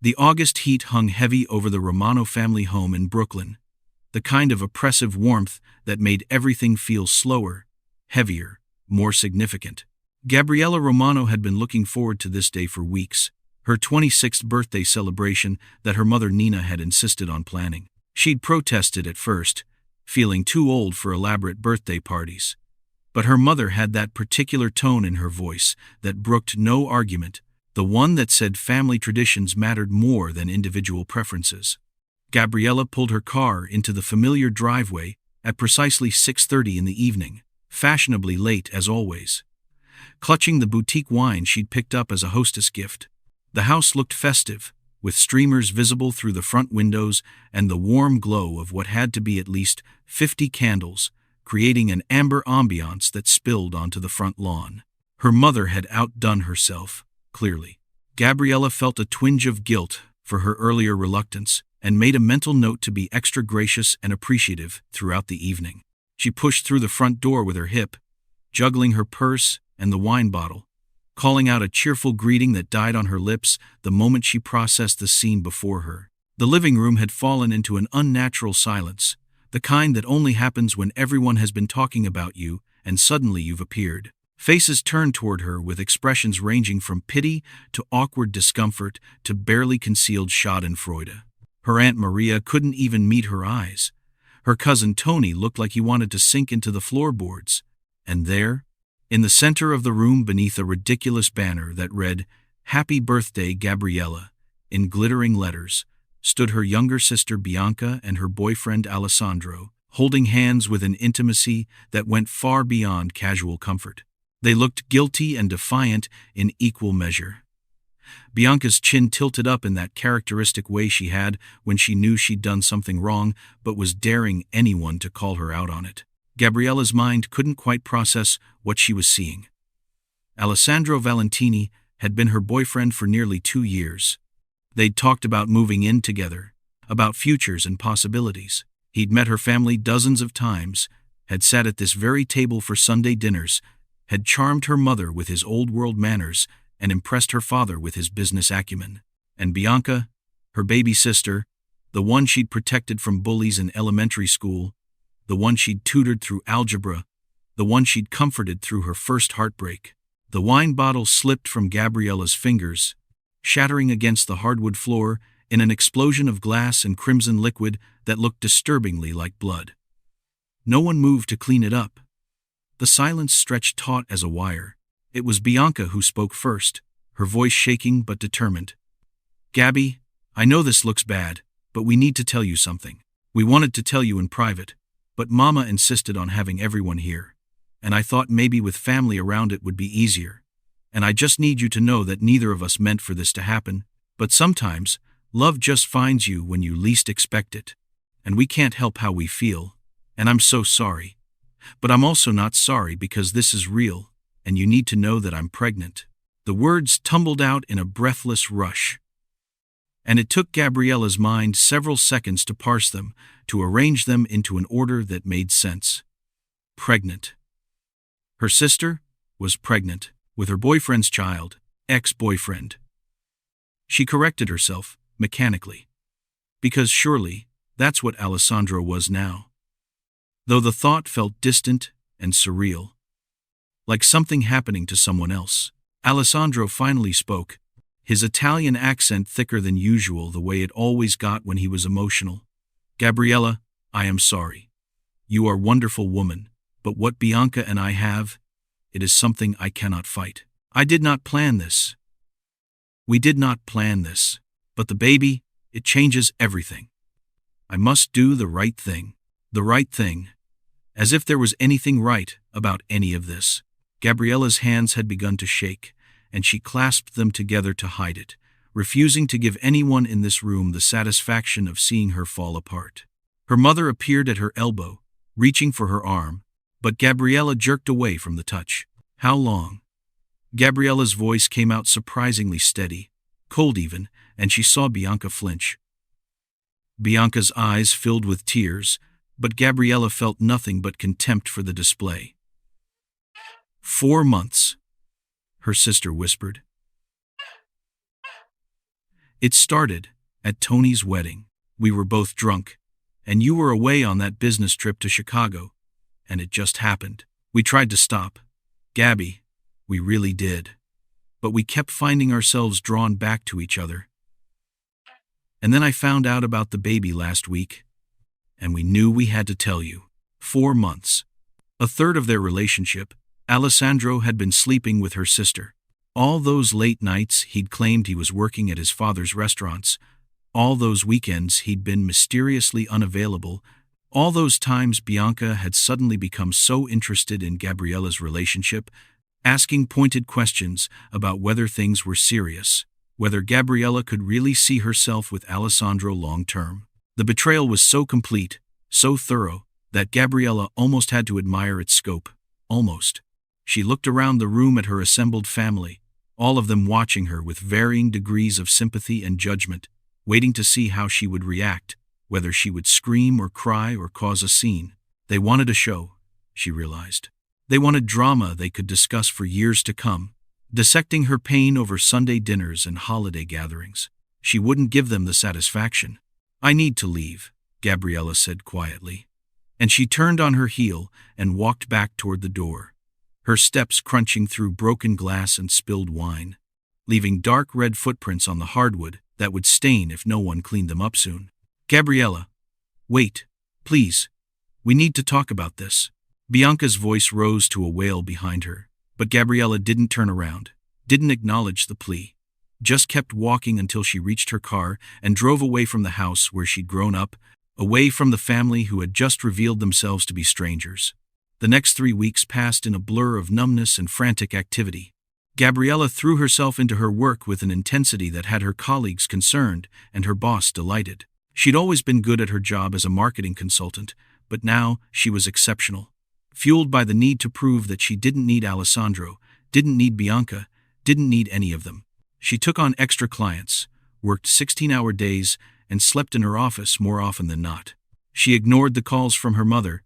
The August heat hung heavy over the Romano family home in Brooklyn, the kind of oppressive warmth that made everything feel slower, heavier, more significant. Gabriella Romano had been looking forward to this day for weeks, her 26th birthday celebration that her mother Nina had insisted on planning. She'd protested at first, feeling too old for elaborate birthday parties. But her mother had that particular tone in her voice that brooked no argument, the one that said family traditions mattered more than individual preferences. Gabriella pulled her car into the familiar driveway at precisely 6:30 in the evening, fashionably late as always. Clutching the boutique wine she'd picked up as a hostess gift. The house looked festive, with streamers visible through the front windows and the warm glow of what had to be at least 50 candles, creating an amber ambiance that spilled onto the front lawn. Her mother had outdone herself, clearly. Gabriella felt a twinge of guilt for her earlier reluctance and made a mental note to be extra gracious and appreciative throughout the evening. She pushed through the front door with her hip, juggling her purse and the wine bottle, calling out a cheerful greeting that died on her lips the moment she processed the scene before her. The living room had fallen into an unnatural silence, the kind that only happens when everyone has been talking about you and suddenly you've appeared. Faces turned toward her with expressions ranging from pity to awkward discomfort to barely concealed schadenfreude. Her Aunt Maria couldn't even meet her eyes. Her cousin Tony looked like he wanted to sink into the floorboards. And there, in the center of the room beneath a ridiculous banner that read, "Happy Birthday, Gabriella," in glittering letters, stood her younger sister Bianca and her boyfriend Alessandro, holding hands with an intimacy that went far beyond casual comfort. They looked guilty and defiant in equal measure. Bianca's chin tilted up in that characteristic way she had when she knew she'd done something wrong but was daring anyone to call her out on it. Gabriella's mind couldn't quite process what she was seeing. Alessandro Valentini had been her boyfriend for nearly 2 years. They'd talked about moving in together, about futures and possibilities. He'd met her family dozens of times, had sat at this very table for Sunday dinners, had charmed her mother with his old-world manners, and impressed her father with his business acumen. And Bianca, her baby sister, the one she'd protected from bullies in elementary school, the one she'd tutored through algebra, the one she'd comforted through her first heartbreak. The wine bottle slipped from Gabriella's fingers, shattering against the hardwood floor in an explosion of glass and crimson liquid that looked disturbingly like blood. No one moved to clean it up. The silence stretched taut as a wire. It was Bianca who spoke first, her voice shaking but determined. "Gabby, I know this looks bad, but we need to tell you something. We wanted to tell you in private, but Mama insisted on having everyone here, and I thought maybe with family around it would be easier. And I just need you to know that neither of us meant for this to happen, but sometimes, love just finds you when you least expect it. And we can't help how we feel, and I'm so sorry. But I'm also not sorry because this is real, and you need to know that I'm pregnant." The words tumbled out in a breathless rush, and it took Gabriella's mind several seconds to parse them, to arrange them into an order that made sense. Pregnant. Her sister was pregnant, with her boyfriend's child, ex-boyfriend. She corrected herself, mechanically. Because surely, that's what Alessandro was now. Though the thought felt distant and surreal, like something happening to someone else. Alessandro finally spoke, his Italian accent thicker than usual the way it always got when he was emotional. "Gabriella, I am sorry. You are a wonderful woman, but what Bianca and I have, it is something I cannot fight. I did not plan this. We did not plan this, but the baby, it changes everything. I must do the right thing. The right thing. As if there was anything right about any of this." Gabriella's hands had begun to shake, and she clasped them together to hide it, refusing to give anyone in this room the satisfaction of seeing her fall apart. Her mother appeared at her elbow, reaching for her arm, but Gabriella jerked away from the touch. "How long?" Gabriella's voice came out surprisingly steady, cold even, and she saw Bianca flinch. Bianca's eyes filled with tears, but Gabriella felt nothing but contempt for the display. 4 months, her sister whispered. It started at Tony's wedding. We were both drunk, and you were away on that business trip to Chicago, and it just happened. We tried to stop. Gabby, we really did. But we kept finding ourselves drawn back to each other. And then I found out about the baby last week, and we knew we had to tell you. 4 months. A third of their relationship, Alessandro had been sleeping with her sister. All those late nights he'd claimed he was working at his father's restaurants, all those weekends he'd been mysteriously unavailable, all those times Bianca had suddenly become so interested in Gabriella's relationship, asking pointed questions about whether things were serious, whether Gabriella could really see herself with Alessandro long-term. The betrayal was so complete, so thorough, that Gabriella almost had to admire its scope. Almost. She looked around the room at her assembled family, all of them watching her with varying degrees of sympathy and judgment, waiting to see how she would react, whether she would scream or cry or cause a scene. They wanted a show, she realized. They wanted drama they could discuss for years to come, dissecting her pain over Sunday dinners and holiday gatherings. She wouldn't give them the satisfaction. I need to leave, Gabriella said quietly. And she turned on her heel and walked back toward the door, her steps crunching through broken glass and spilled wine, leaving dark red footprints on the hardwood that would stain if no one cleaned them up soon. Gabriella, wait, please. We need to talk about this. Bianca's voice rose to a wail behind her, but Gabriella didn't turn around, didn't acknowledge the plea, just kept walking until she reached her car and drove away from the house where she'd grown up, away from the family who had just revealed themselves to be strangers. The next 3 weeks passed in a blur of numbness and frantic activity. Gabriella threw herself into her work with an intensity that had her colleagues concerned and her boss delighted. She'd always been good at her job as a marketing consultant, but now she was exceptional. Fueled by the need to prove that she didn't need Alessandro, didn't need Bianca, didn't need any of them. She took on extra clients, worked 16-hour days, and slept in her office more often than not. She ignored the calls from her mother,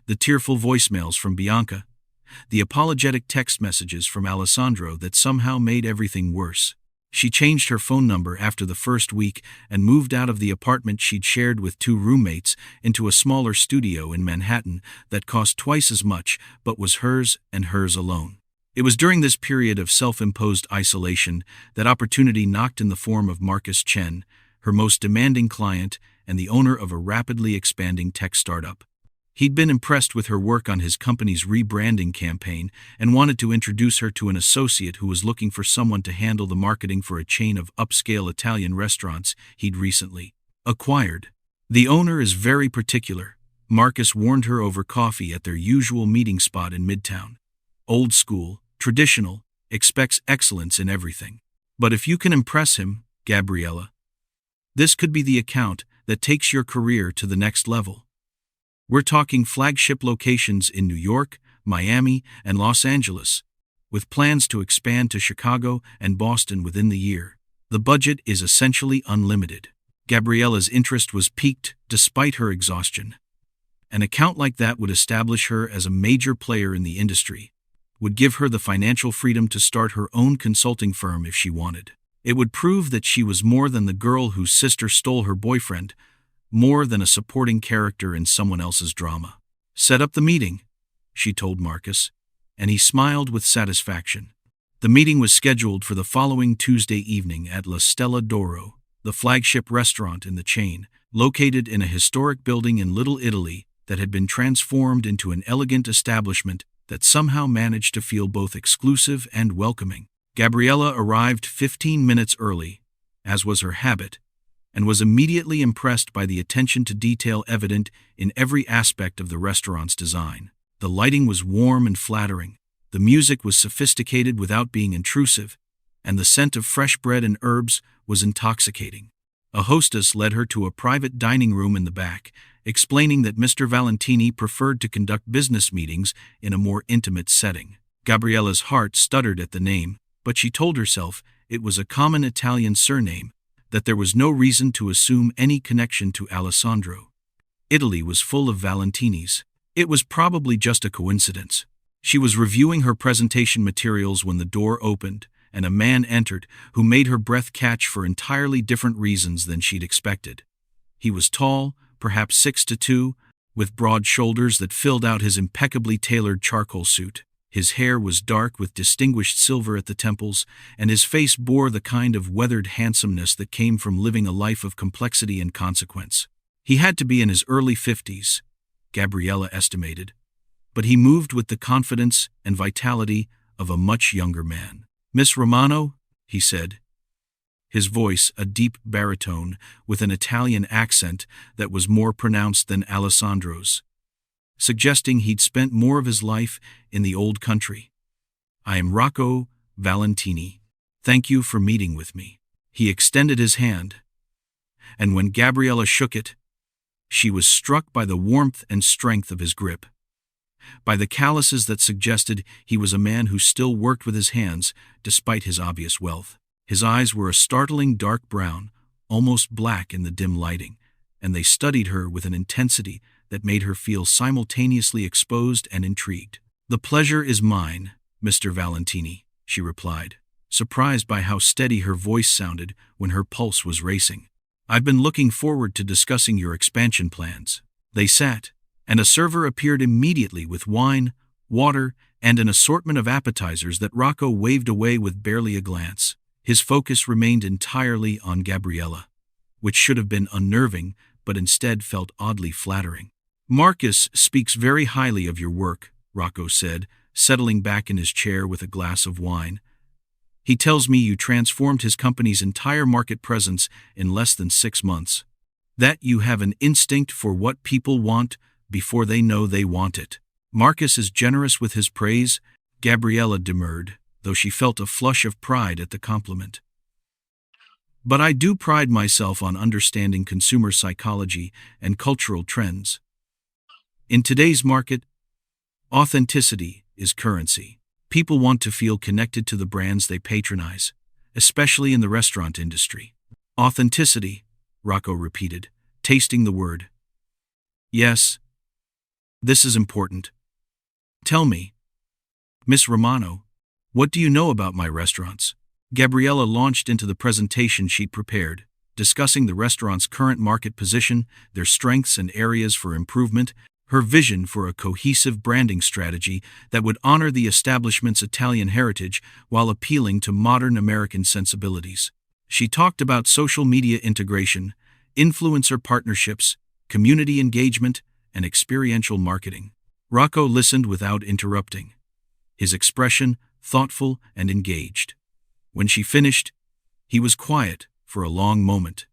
the tearful voicemails from Bianca, the apologetic text messages from Alessandro that somehow made everything worse. She changed her phone number after the first week and moved out of the apartment she'd shared with 2 roommates into a smaller studio in Manhattan that cost twice as much but was hers and hers alone. It was during this period of self-imposed isolation that opportunity knocked in the form of Marcus Chen, her most demanding client and the owner of a rapidly expanding tech startup. He'd been impressed with her work on his company's rebranding campaign and wanted to introduce her to an associate who was looking for someone to handle the marketing for a chain of upscale Italian restaurants he'd recently acquired. The owner is very particular, Marcus warned her over coffee at their usual meeting spot in Midtown. Old school, traditional, expects excellence in everything. But if you can impress him, Gabriella, this could be the account that takes your career to the next level. We're talking flagship locations in New York, Miami, and Los Angeles, with plans to expand to Chicago and Boston within the year. The budget is essentially unlimited. Gabriella's interest was piqued despite her exhaustion. An account like that would establish her as a major player in the industry, would give her the financial freedom to start her own consulting firm if she wanted. It would prove that she was more than the girl whose sister stole her boyfriend, more than a supporting character in someone else's drama. Set up the meeting, she told Marcus, and he smiled with satisfaction. The meeting was scheduled for the following Tuesday evening at La Stella d'Oro, the flagship restaurant in the chain, located in a historic building in Little Italy that had been transformed into an elegant establishment that somehow managed to feel both exclusive and welcoming. Gabriella arrived 15 minutes early, as was her habit, and was immediately impressed by the attention to detail evident in every aspect of the restaurant's design. The lighting was warm and flattering, the music was sophisticated without being intrusive, and the scent of fresh bread and herbs was intoxicating. A hostess led her to a private dining room in the back, explaining that Mr. Valentini preferred to conduct business meetings in a more intimate setting. Gabriella's heart stuttered at the name, but she told herself it was a common Italian surname, that there was no reason to assume any connection to Alessandro. Italy was full of Valentinis. It was probably just a coincidence. She was reviewing her presentation materials when the door opened, and a man entered who made her breath catch for entirely different reasons than she'd expected. He was tall, perhaps 6'2", with broad shoulders that filled out his impeccably tailored charcoal suit. His hair was dark with distinguished silver at the temples, and his face bore the kind of weathered handsomeness that came from living a life of complexity and consequence. He had to be in his early 50s, Gabriella estimated, but he moved with the confidence and vitality of a much younger man. "Miss Romano," he said, his voice a deep baritone with an Italian accent that was more pronounced than Alessandro's, suggesting he'd spent more of his life in the old country. "I am Rocco Valentini. Thank you for meeting with me." He extended his hand, and when Gabriella shook it, she was struck by the warmth and strength of his grip, by the calluses that suggested he was a man who still worked with his hands despite his obvious wealth. His eyes were a startling dark brown, almost black in the dim lighting, and they studied her with an intensity that made her feel simultaneously exposed and intrigued. "The pleasure is mine, Mr. Valentini," she replied, surprised by how steady her voice sounded when her pulse was racing. "I've been looking forward to discussing your expansion plans." They sat, and a server appeared immediately with wine, water, and an assortment of appetizers that Rocco waved away with barely a glance. His focus remained entirely on Gabriella, which should have been unnerving but instead felt oddly flattering. "Marcus speaks very highly of your work," Rocco said, settling back in his chair with a glass of wine. "He tells me you transformed his company's entire market presence in less than 6 months. That you have an instinct for what people want before they know they want it." "Marcus is generous with his praise," Gabriella demurred, though she felt a flush of pride at the compliment. "But I do pride myself on understanding consumer psychology and cultural trends. In today's market, authenticity is currency. People want to feel connected to the brands they patronize, especially in the restaurant industry." "Authenticity," Rocco repeated, tasting the word. "Yes, this is important. Tell me, Miss Romano, what do you know about my restaurants?" Gabriella launched into the presentation she'd prepared, discussing the restaurant's current market position, their strengths and areas for improvement, her vision for a cohesive branding strategy that would honor the establishment's Italian heritage while appealing to modern American sensibilities. She talked about social media integration, influencer partnerships, community engagement, and experiential marketing. Rocco listened without interrupting, his expression thoughtful and engaged. When she finished, he was quiet for a long moment,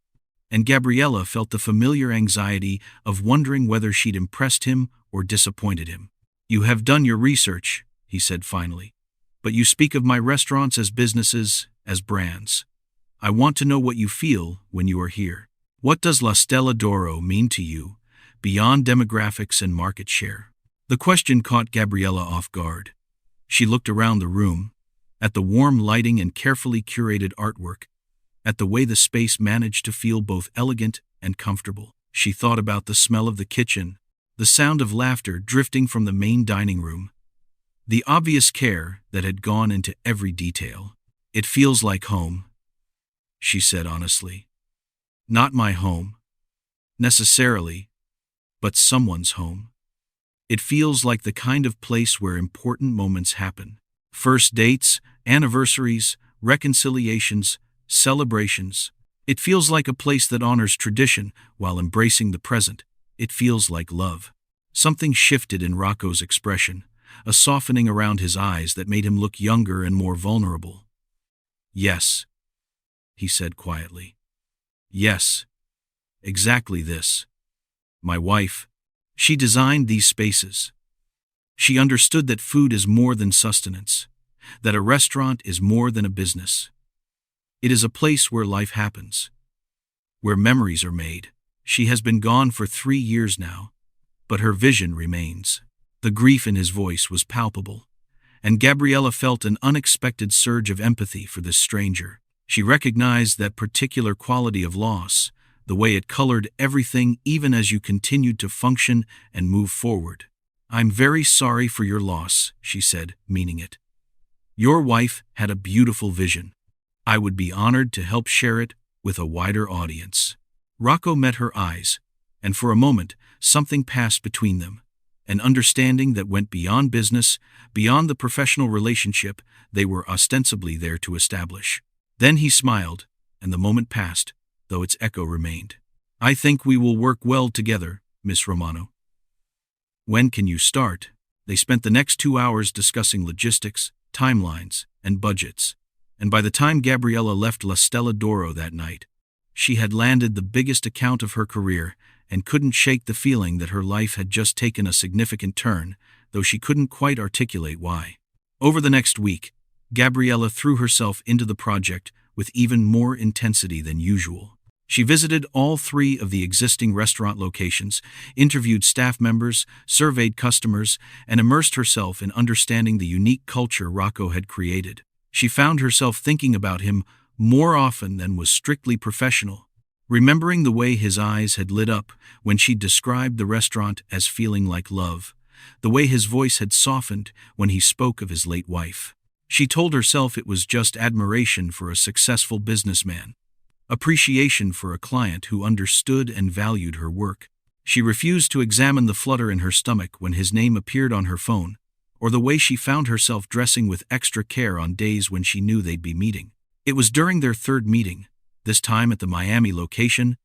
and Gabriella felt the familiar anxiety of wondering whether she'd impressed him or disappointed him. "You have done your research," he said finally, "but you speak of my restaurants as businesses, as brands. I want to know what you feel when you are here. What does La Stella d'Oro mean to you, beyond demographics and market share?" The question caught Gabriella off guard. She looked around the room, at the warm lighting and carefully curated artwork, at the way the space managed to feel both elegant and comfortable. She thought about the smell of the kitchen, the sound of laughter drifting from the main dining room, the obvious care that had gone into every detail. "It feels like home," she said honestly. "Not my home, necessarily, but someone's home. It feels like the kind of place where important moments happen. First dates, anniversaries, reconciliations, celebrations. It feels like a place that honors tradition while embracing the present. It feels like love." Something shifted in Rocco's expression, a softening around his eyes that made him look younger and more vulnerable. "Yes," he said quietly. "Yes, exactly this. My wife, she designed these spaces. She understood that food is more than sustenance, that a restaurant is more than a business. It is a place where life happens, where memories are made. She has been gone for 3 years now, but her vision remains." The grief in his voice was palpable, and Gabriella felt an unexpected surge of empathy for this stranger. She recognized that particular quality of loss, the way it colored everything even as you continued to function and move forward. "I'm very sorry for your loss," she said, meaning it. Your wife had a beautiful vision. I would be honored to help share it with a wider audience. Rocco met her eyes, and for a moment, something passed between them. An understanding that went beyond business, beyond the professional relationship they were ostensibly there to establish. Then he smiled, and the moment passed, though its echo remained. I think we will work well together, Miss Romano. When can you start? They spent the next 2 hours discussing logistics, timelines, and budgets. And by the time Gabriella left La Stella d'Oro that night, she had landed the biggest account of her career and couldn't shake the feeling that her life had just taken a significant turn, though she couldn't quite articulate why. Over the next week, Gabriella threw herself into the project with even more intensity than usual. She visited all 3 of the existing restaurant locations, interviewed staff members, surveyed customers, and immersed herself in understanding the unique culture Rocco had created. She found herself thinking about him more often than was strictly professional, remembering the way his eyes had lit up when she described the restaurant as feeling like love, the way his voice had softened when he spoke of his late wife. She told herself it was just admiration for a successful businessman, appreciation for a client who understood and valued her work. She refused to examine the flutter in her stomach when his name appeared on her phone, or the way she found herself dressing with extra care on days when she knew they'd be meeting. It was during their 3rd meeting, this time at the Miami location,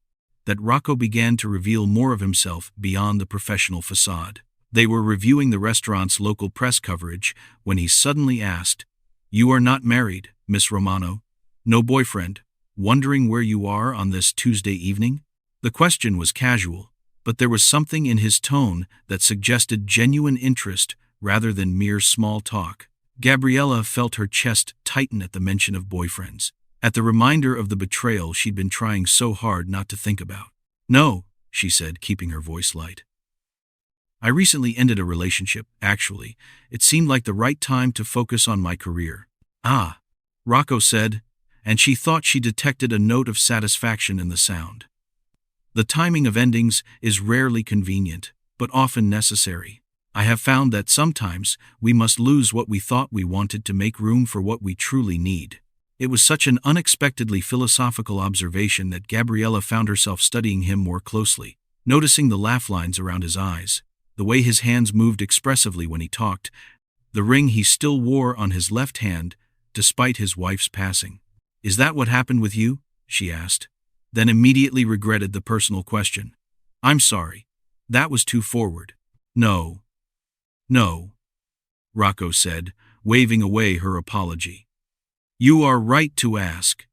that Rocco began to reveal more of himself beyond the professional facade. They were reviewing the restaurant's local press coverage when he suddenly asked, "You are not married, Miss Romano? No boyfriend? Wondering where you are on this Tuesday evening?" The question was casual, but there was something in his tone that suggested genuine interest rather than mere small talk. Gabriella felt her chest tighten at the mention of boyfriends, at the reminder of the betrayal she'd been trying so hard not to think about. "No," she said, keeping her voice light. "I recently ended a relationship, actually. It seemed like the right time to focus on my career." "Ah," Rocco said, and she thought she detected a note of satisfaction in the sound. The timing of endings is rarely convenient, but often necessary. I have found that sometimes we must lose what we thought we wanted to make room for what we truly need. It was such an unexpectedly philosophical observation that Gabriella found herself studying him more closely, noticing the laugh lines around his eyes, the way his hands moved expressively when he talked, the ring he still wore on his left hand despite his wife's passing. "Is that what happened with you?" she asked, then immediately regretted the personal question. "I'm sorry. That was too forward." No, Rocco said, waving away her apology. "You are right to ask.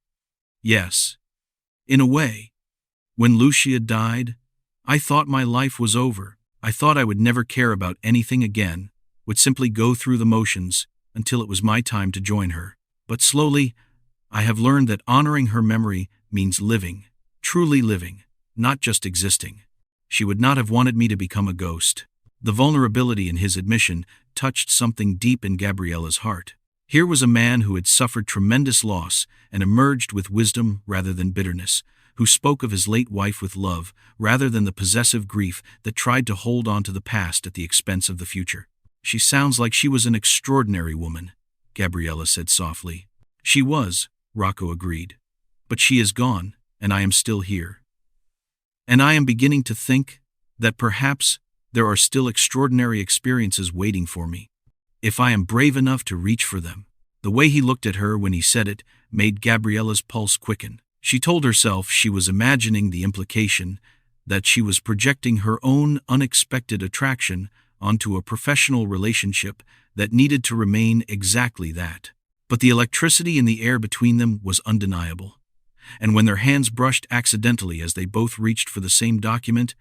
Yes. In a way. When Lucia died, I thought my life was over. I thought I would never care about anything again, would simply go through the motions until it was my time to join her. But slowly, I have learned that honoring her memory means living, truly living, not just existing. She would not have wanted me to become a ghost." The vulnerability in his admission touched something deep in Gabriella's heart. Here was a man who had suffered tremendous loss and emerged with wisdom rather than bitterness, who spoke of his late wife with love rather than the possessive grief that tried to hold on to the past at the expense of the future. "She sounds like she was an extraordinary woman," Gabriella said softly. "She was," Rocco agreed. "But she is gone, and I am still here. And I am beginning to think that perhaps there are still extraordinary experiences waiting for me, if I am brave enough to reach for them." The way he looked at her when he said it made Gabriella's pulse quicken. She told herself she was imagining the implication that she was projecting her own unexpected attraction onto a professional relationship that needed to remain exactly that. But the electricity in the air between them was undeniable. And when their hands brushed accidentally as they both reached for the same document,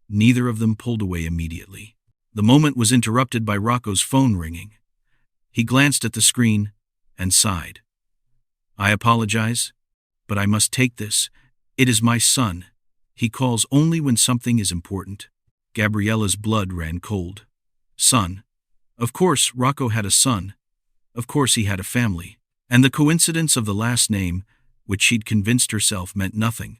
neither of them pulled away immediately. The moment was interrupted by Rocco's phone ringing. He glanced at the screen and sighed. "I apologize, but I must take this. It is my son. He calls only when something is important." Gabriella's blood ran cold. Son. Of course, Rocco had a son. Of course he had a family. And the coincidence of the last name, which she'd convinced herself meant nothing,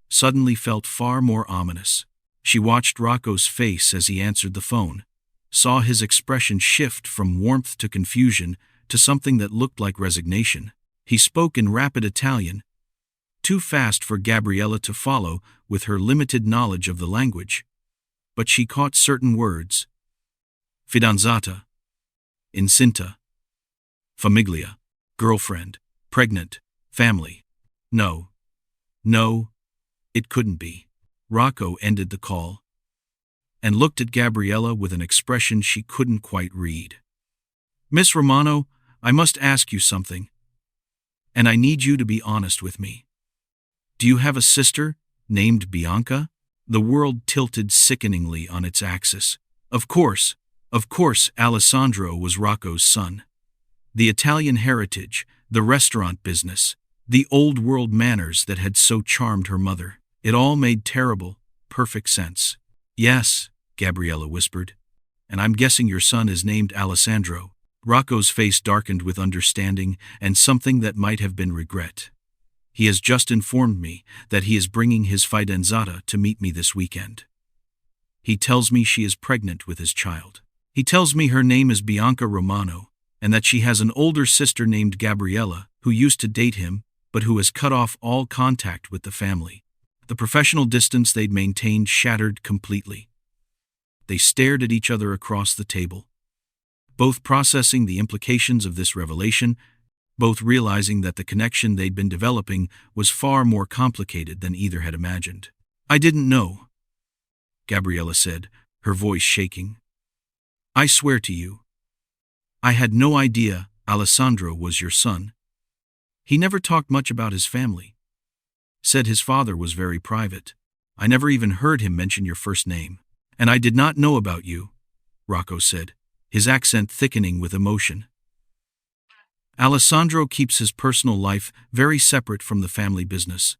suddenly felt far more ominous. She watched Rocco's face as he answered the phone, saw his expression shift from warmth to confusion to something that looked like resignation. He spoke in rapid Italian, too fast for Gabriella to follow with her limited knowledge of the language. But she caught certain words. Fidanzata, incinta, famiglia, girlfriend, pregnant, family. No, it couldn't be. Rocco ended the call and looked at Gabriella with an expression she couldn't quite read. Miss Romano, I must ask you something, and I need you to be honest with me. Do you have a sister named Bianca? The world tilted sickeningly on its axis. Of course, Alessandro was Rocco's son. The Italian heritage, the restaurant business, the old-world manners that had so charmed her mother. It all made terrible, perfect sense. Yes, Gabriella whispered. And I'm guessing your son is named Alessandro. Rocco's face darkened with understanding and something that might have been regret. He has just informed me that he is bringing his fidanzata to meet me this weekend. He tells me she is pregnant with his child. He tells me her name is Bianca Romano, and that she has an older sister named Gabriella, who used to date him, but who has cut off all contact with the family. The professional distance they'd maintained shattered completely. They stared at each other across the table, both processing the implications of this revelation, both realizing that the connection they'd been developing was far more complicated than either had imagined. I didn't know, Gabriella said, her voice shaking. I swear to you, I had no idea Alessandro was your son. He never talked much about his family. Said his father was very private. I never even heard him mention your first name. And I did not know about you, Rocco said, his accent thickening with emotion. Alessandro keeps his personal life very separate from the family business.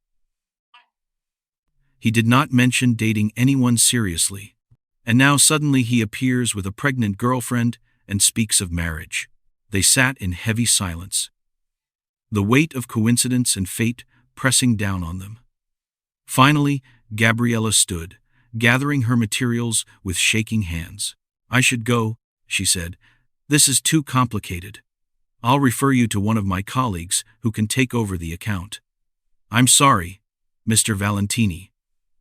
He did not mention dating anyone seriously. And now suddenly he appears with a pregnant girlfriend and speaks of marriage. They sat in heavy silence, the weight of coincidence and fate pressing down on them. Finally, Gabriella stood, gathering her materials with shaking hands. I should go, she said. This is too complicated. I'll refer you to one of my colleagues who can take over the account. I'm sorry, Mr. Valentini.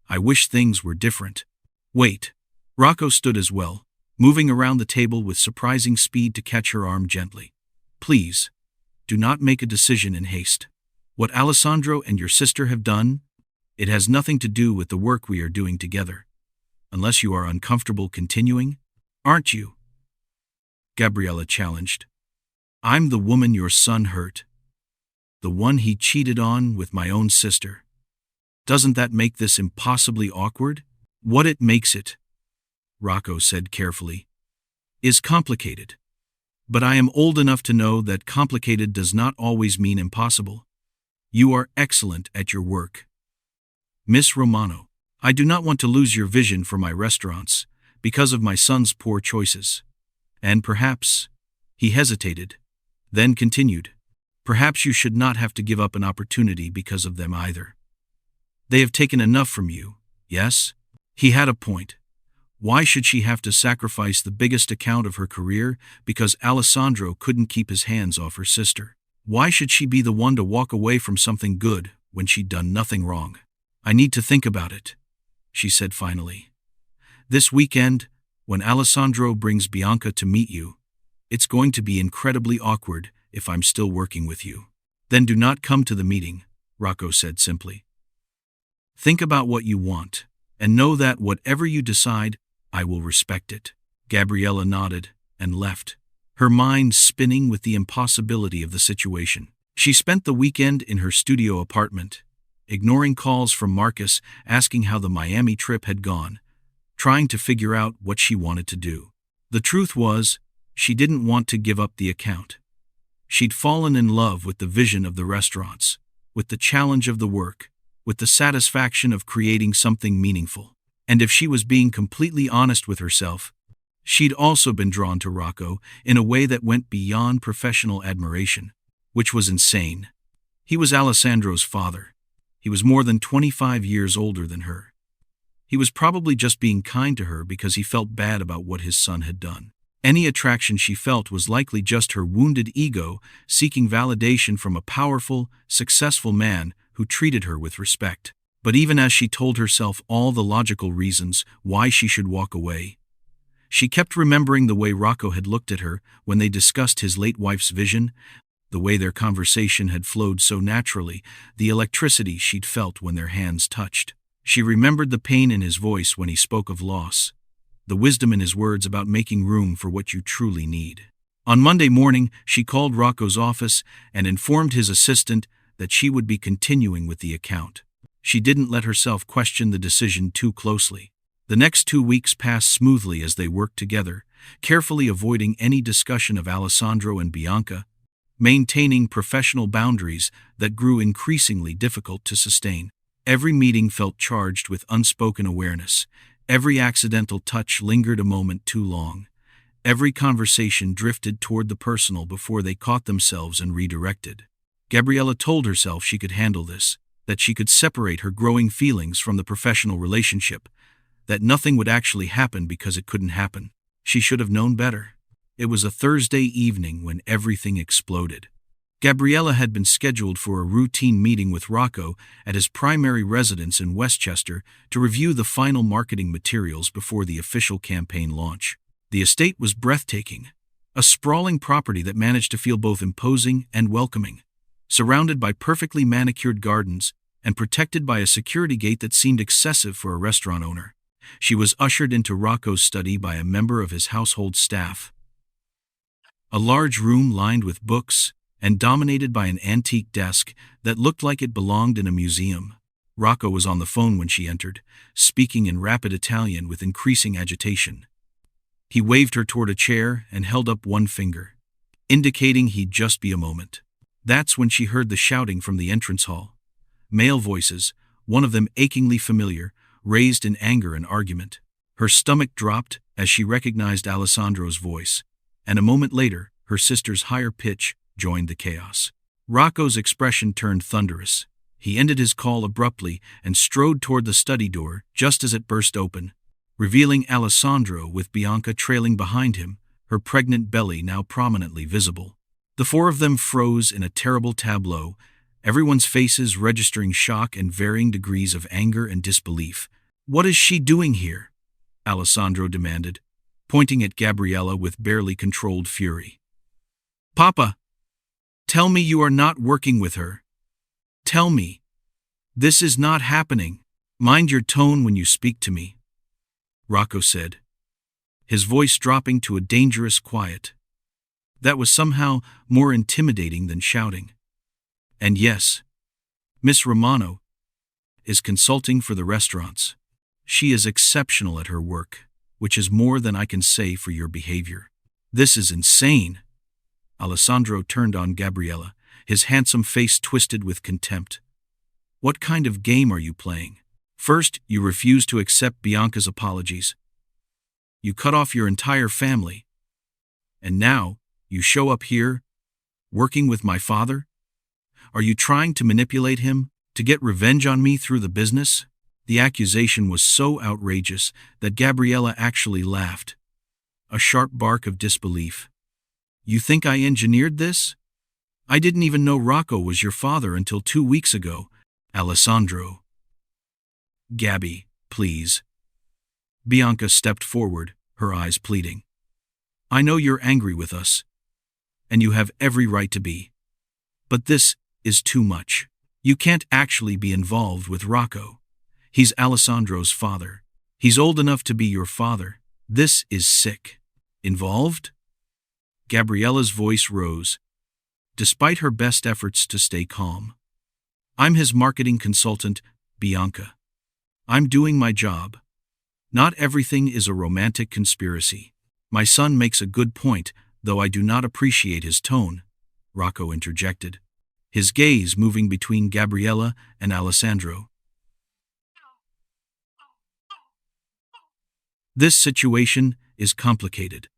I wish things were different. Wait. Rocco stood as well, moving around the table with surprising speed to catch her arm gently. Please, do not make a decision in haste. What Alessandro and your sister have done, it has nothing to do with the work we are doing together. Unless you are uncomfortable continuing, aren't you? Gabriella challenged. I'm the woman your son hurt. The one he cheated on with my own sister. Doesn't that make this impossibly awkward? What it makes it, Rocco said carefully, is complicated. But I am old enough to know that complicated does not always mean impossible. You are excellent at your work. Miss Romano, I do not want to lose your vision for my restaurants because of my son's poor choices. And perhaps, he hesitated, then continued, perhaps you should not have to give up an opportunity because of them either. They have taken enough from you, yes? He had a point. Why should she have to sacrifice the biggest account of her career because Alessandro couldn't keep his hands off her sister? Why should she be the one to walk away from something good when she'd done nothing wrong? I need to think about it, she said finally. This weekend, when Alessandro brings Bianca to meet you, it's going to be incredibly awkward if I'm still working with you. Then do not come to the meeting, Rocco said simply. Think about what you want, and know that whatever you decide, I will respect it. Gabriella nodded and left, her mind spinning with the impossibility of the situation. She spent the weekend in her studio apartment, ignoring calls from Marcus asking how the Miami trip had gone, trying to figure out what she wanted to do. The truth was, she didn't want to give up the account. She'd fallen in love with the vision of the restaurants, with the challenge of the work, with the satisfaction of creating something meaningful. And if she was being completely honest with herself, she'd also been drawn to Rocco in a way that went beyond professional admiration, which was insane. He was Alessandro's father. He was more than 25 years older than her. He was probably just being kind to her because he felt bad about what his son had done. Any attraction she felt was likely just her wounded ego seeking validation from a powerful, successful man who treated her with respect. But even as she told herself all the logical reasons why she should walk away, she kept remembering the way Rocco had looked at her when they discussed his late wife's vision, the way their conversation had flowed so naturally, the electricity she'd felt when their hands touched. She remembered the pain in his voice when he spoke of loss, the wisdom in his words about making room for what you truly need. On Monday morning, she called Rocco's office and informed his assistant that she would be continuing with the account. She didn't let herself question the decision too closely. The next 2 weeks passed smoothly as they worked together, carefully avoiding any discussion of Alessandro and Bianca, maintaining professional boundaries that grew increasingly difficult to sustain. Every meeting felt charged with unspoken awareness. Every accidental touch lingered a moment too long. Every conversation drifted toward the personal before they caught themselves and redirected. Gabriella told herself she could handle this, that she could separate her growing feelings from the professional relationship, that nothing would actually happen because it couldn't happen. She should have known better. It was a Thursday evening when everything exploded. Gabriella had been scheduled for a routine meeting with Rocco at his primary residence in Westchester to review the final marketing materials before the official campaign launch. The estate was breathtaking, a sprawling property that managed to feel both imposing and welcoming, surrounded by perfectly manicured gardens and protected by a security gate that seemed excessive for a restaurant owner. She was ushered into Rocco's study by a member of his household staff. A large room lined with books and dominated by an antique desk that looked like it belonged in a museum. Rocco was on the phone when she entered, speaking in rapid Italian with increasing agitation. He waved her toward a chair and held up one finger, indicating he'd just be a moment. That's when she heard the shouting from the entrance hall. Male voices, one of them achingly familiar, raised in anger and argument. Her stomach dropped as she recognized Alessandro's voice, and a moment later, her sister's higher pitch joined the chaos. Rocco's expression turned thunderous. He ended his call abruptly and strode toward the study door just as it burst open, revealing Alessandro with Bianca trailing behind him, her pregnant belly now prominently visible. The four of them froze in a terrible tableau, everyone's faces registering shock and varying degrees of anger and disbelief. "What is she doing here?" Alessandro demanded, pointing at Gabriella with barely controlled fury. "Papa! Tell me you are not working with her. Tell me. This is not happening. Mind your tone when you speak to me," Rocco said, his voice dropping to a dangerous quiet that was somehow more intimidating than shouting. "And yes, Miss Romano is consulting for the restaurants. She is exceptional at her work, which is more than I can say for your behavior." "This is insane." Alessandro turned on Gabriella, his handsome face twisted with contempt. "What kind of game are you playing? First, you refuse to accept Bianca's apologies. You cut off your entire family. And now, you show up here, working with my father? Are you trying to manipulate him, to get revenge on me through the business?" The accusation was so outrageous that Gabriella actually laughed, a sharp bark of disbelief. "You think I engineered this? I didn't even know Rocco was your father until 2 weeks ago." "Alessandro." "Gabby, please." Bianca stepped forward, her eyes pleading. "I know you're angry with us, and you have every right to be. But this is too much. You can't actually be involved with Rocco. He's Alessandro's father. He's old enough to be your father. This is sick." "Involved?" Gabriella's voice rose, despite her best efforts to stay calm. "I'm his marketing consultant, Bianca. I'm doing my job. Not everything is a romantic conspiracy." "My son makes a good point, though I do not appreciate his tone," Rocco interjected, his gaze moving between Gabriella and Alessandro. "This situation is complicated.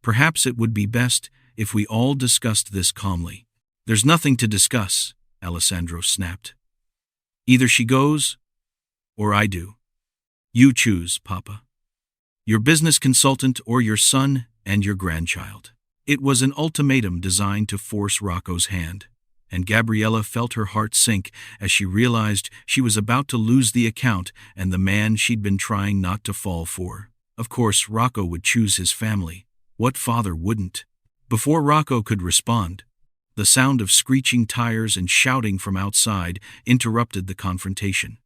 Perhaps it would be best if we all discussed this calmly." "There's nothing to discuss," Alessandro snapped. "Either she goes, or I do. You choose, Papa." Your business consultant or your son and your grandchild. It was an ultimatum designed to force Rocco's hand, and Gabriella felt her heart sink as she realized she was about to lose the account and the man she'd been trying not to fall for. Of course, Rocco would choose his family. What father wouldn't? Before Rocco could respond, the sound of screeching tires and shouting from outside interrupted the confrontation.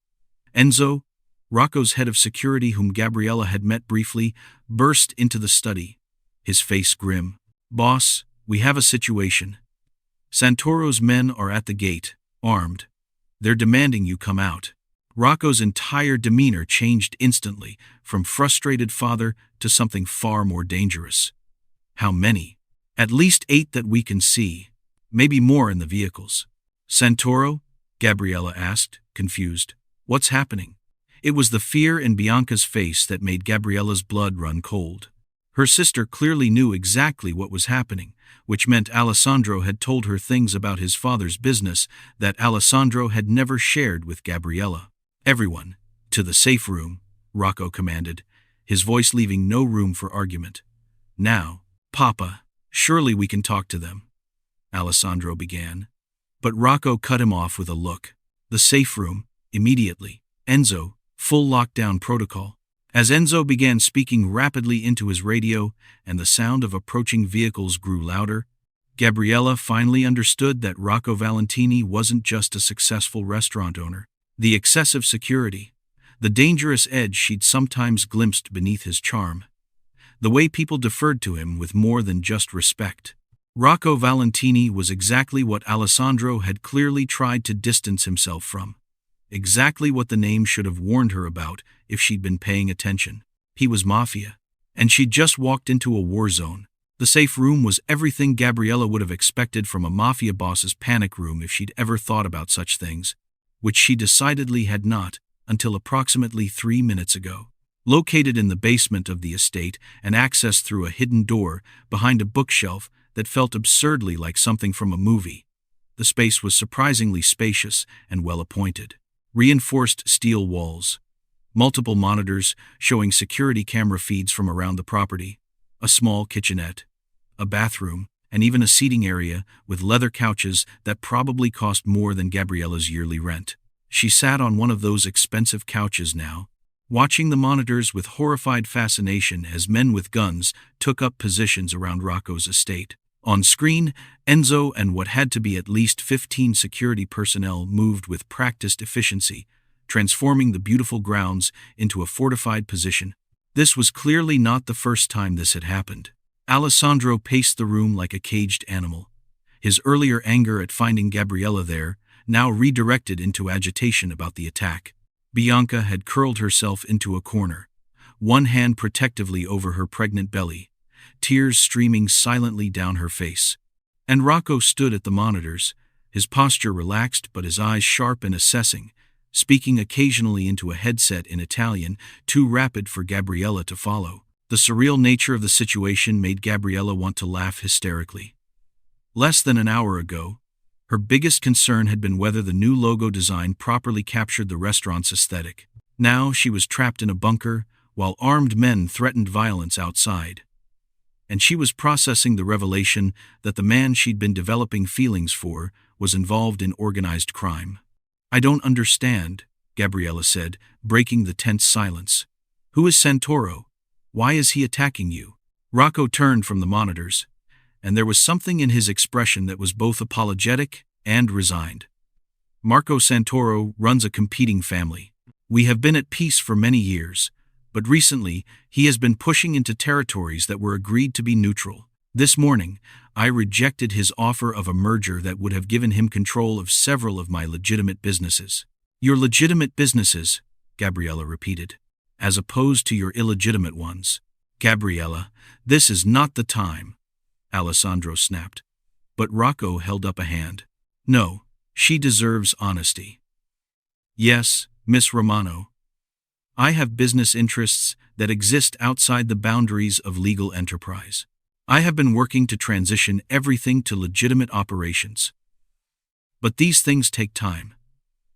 Enzo, Rocco's head of security, whom Gabriella had met briefly, burst into the study, his face grim. "Boss, we have a situation. Santoro's men are at the gate, armed. They're demanding you come out." Rocco's entire demeanor changed instantly, from frustrated father to something far more dangerous. "How many?" "At least 8 that we can see. Maybe more in the vehicles." "Santoro?" Gabriella asked, confused. "What's happening?" It was the fear in Bianca's face that made Gabriella's blood run cold. Her sister clearly knew exactly what was happening, which meant Alessandro had told her things about his father's business that Alessandro had never shared with Gabriella. "Everyone, to the safe room," Rocco commanded, his voice leaving no room for argument. "Now, Papa, surely we can talk to them," Alessandro began. But Rocco cut him off with a look. "The safe room, immediately. Enzo, full lockdown protocol." As Enzo began speaking rapidly into his radio and the sound of approaching vehicles grew louder, Gabriella finally understood that Rocco Valentini wasn't just a successful restaurant owner. The excessive security, the dangerous edge she'd sometimes glimpsed beneath his charm, the way people deferred to him with more than just respect. Rocco Valentini was exactly what Alessandro had clearly tried to distance himself from. Exactly what the name should have warned her about if she'd been paying attention. He was mafia, and she'd just walked into a war zone. The safe room was everything Gabriella would have expected from a mafia boss's panic room if she'd ever thought about such things, which she decidedly had not until approximately 3 minutes ago. Located in the basement of the estate and accessed through a hidden door behind a bookshelf that felt absurdly like something from a movie, the space was surprisingly spacious and well-appointed. Reinforced steel walls, multiple monitors showing security camera feeds from around the property, a small kitchenette, a bathroom, and even a seating area with leather couches that probably cost more than Gabriella's yearly rent. She sat on one of those expensive couches now, watching the monitors with horrified fascination as men with guns took up positions around Rocco's estate. On screen, Enzo and what had to be at least 15 security personnel moved with practiced efficiency, transforming the beautiful grounds into a fortified position. This was clearly not the first time this had happened. Alessandro paced the room like a caged animal, his earlier anger at finding Gabriella there now redirected into agitation about the attack. Bianca had curled herself into a corner, one hand protectively over her pregnant belly, tears streaming silently down her face. And Rocco stood at the monitors, his posture relaxed but his eyes sharp and assessing, speaking occasionally into a headset in Italian, too rapid for Gabriella to follow. The surreal nature of the situation made Gabriella want to laugh hysterically. Less than an hour ago, her biggest concern had been whether the new logo design properly captured the restaurant's aesthetic. Now she was trapped in a bunker, while armed men threatened violence outside. And she was processing the revelation that the man she'd been developing feelings for was involved in organized crime. "I don't understand," Gabriella said, breaking the tense silence. "Who is Santoro? Why is he attacking you?" Rocco turned from the monitors, and there was something in his expression that was both apologetic and resigned. "Marco Santoro runs a competing family. We have been at peace for many years, but recently he has been pushing into territories that were agreed to be neutral. This morning, I rejected his offer of a merger that would have given him control of several of my legitimate businesses." "Your legitimate businesses," Gabriella repeated, "as opposed to your illegitimate ones." "Gabriella, this is not the time," Alessandro snapped. But Rocco held up a hand. "No, she deserves honesty." "Yes, Miss Romano. I have business interests that exist outside the boundaries of legal enterprise. I have been working to transition everything to legitimate operations. But these things take time,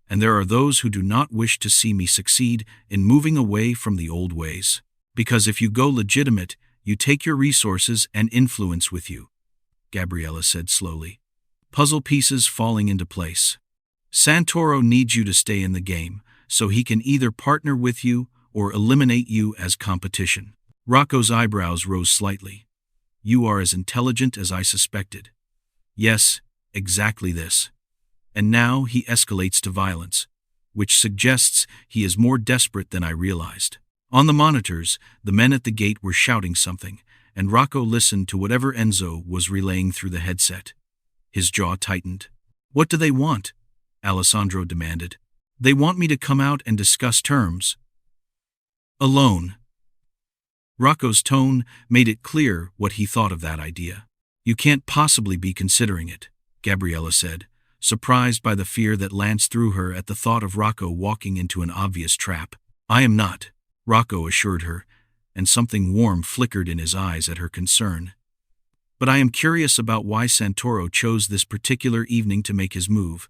and there are those who do not wish to see me succeed in moving away from the old ways." Because if you go legitimate, you take your resources and influence with you, Gabriella said slowly. Puzzle pieces falling into place. Santoro needs you to stay in the game, so he can either partner with you or eliminate you as competition. Rocco's eyebrows rose slightly. You are as intelligent as I suspected. Yes, exactly this. And now he escalates to violence, which suggests he is more desperate than I realized. On the monitors, the men at the gate were shouting something, and Rocco listened to whatever Ex.So was relaying through the headset. His jaw tightened. What do they want? Alessandro demanded. They want me to come out and discuss terms. Alone. Rocco's tone made it clear what he thought of that idea. You can't possibly be considering it, Gabriella said, surprised by the fear that lanced through her at the thought of Rocco walking into an obvious trap. I am not, Rocco assured her, and something warm flickered in his eyes at her concern. But I am curious about why Santoro chose this particular evening to make his move.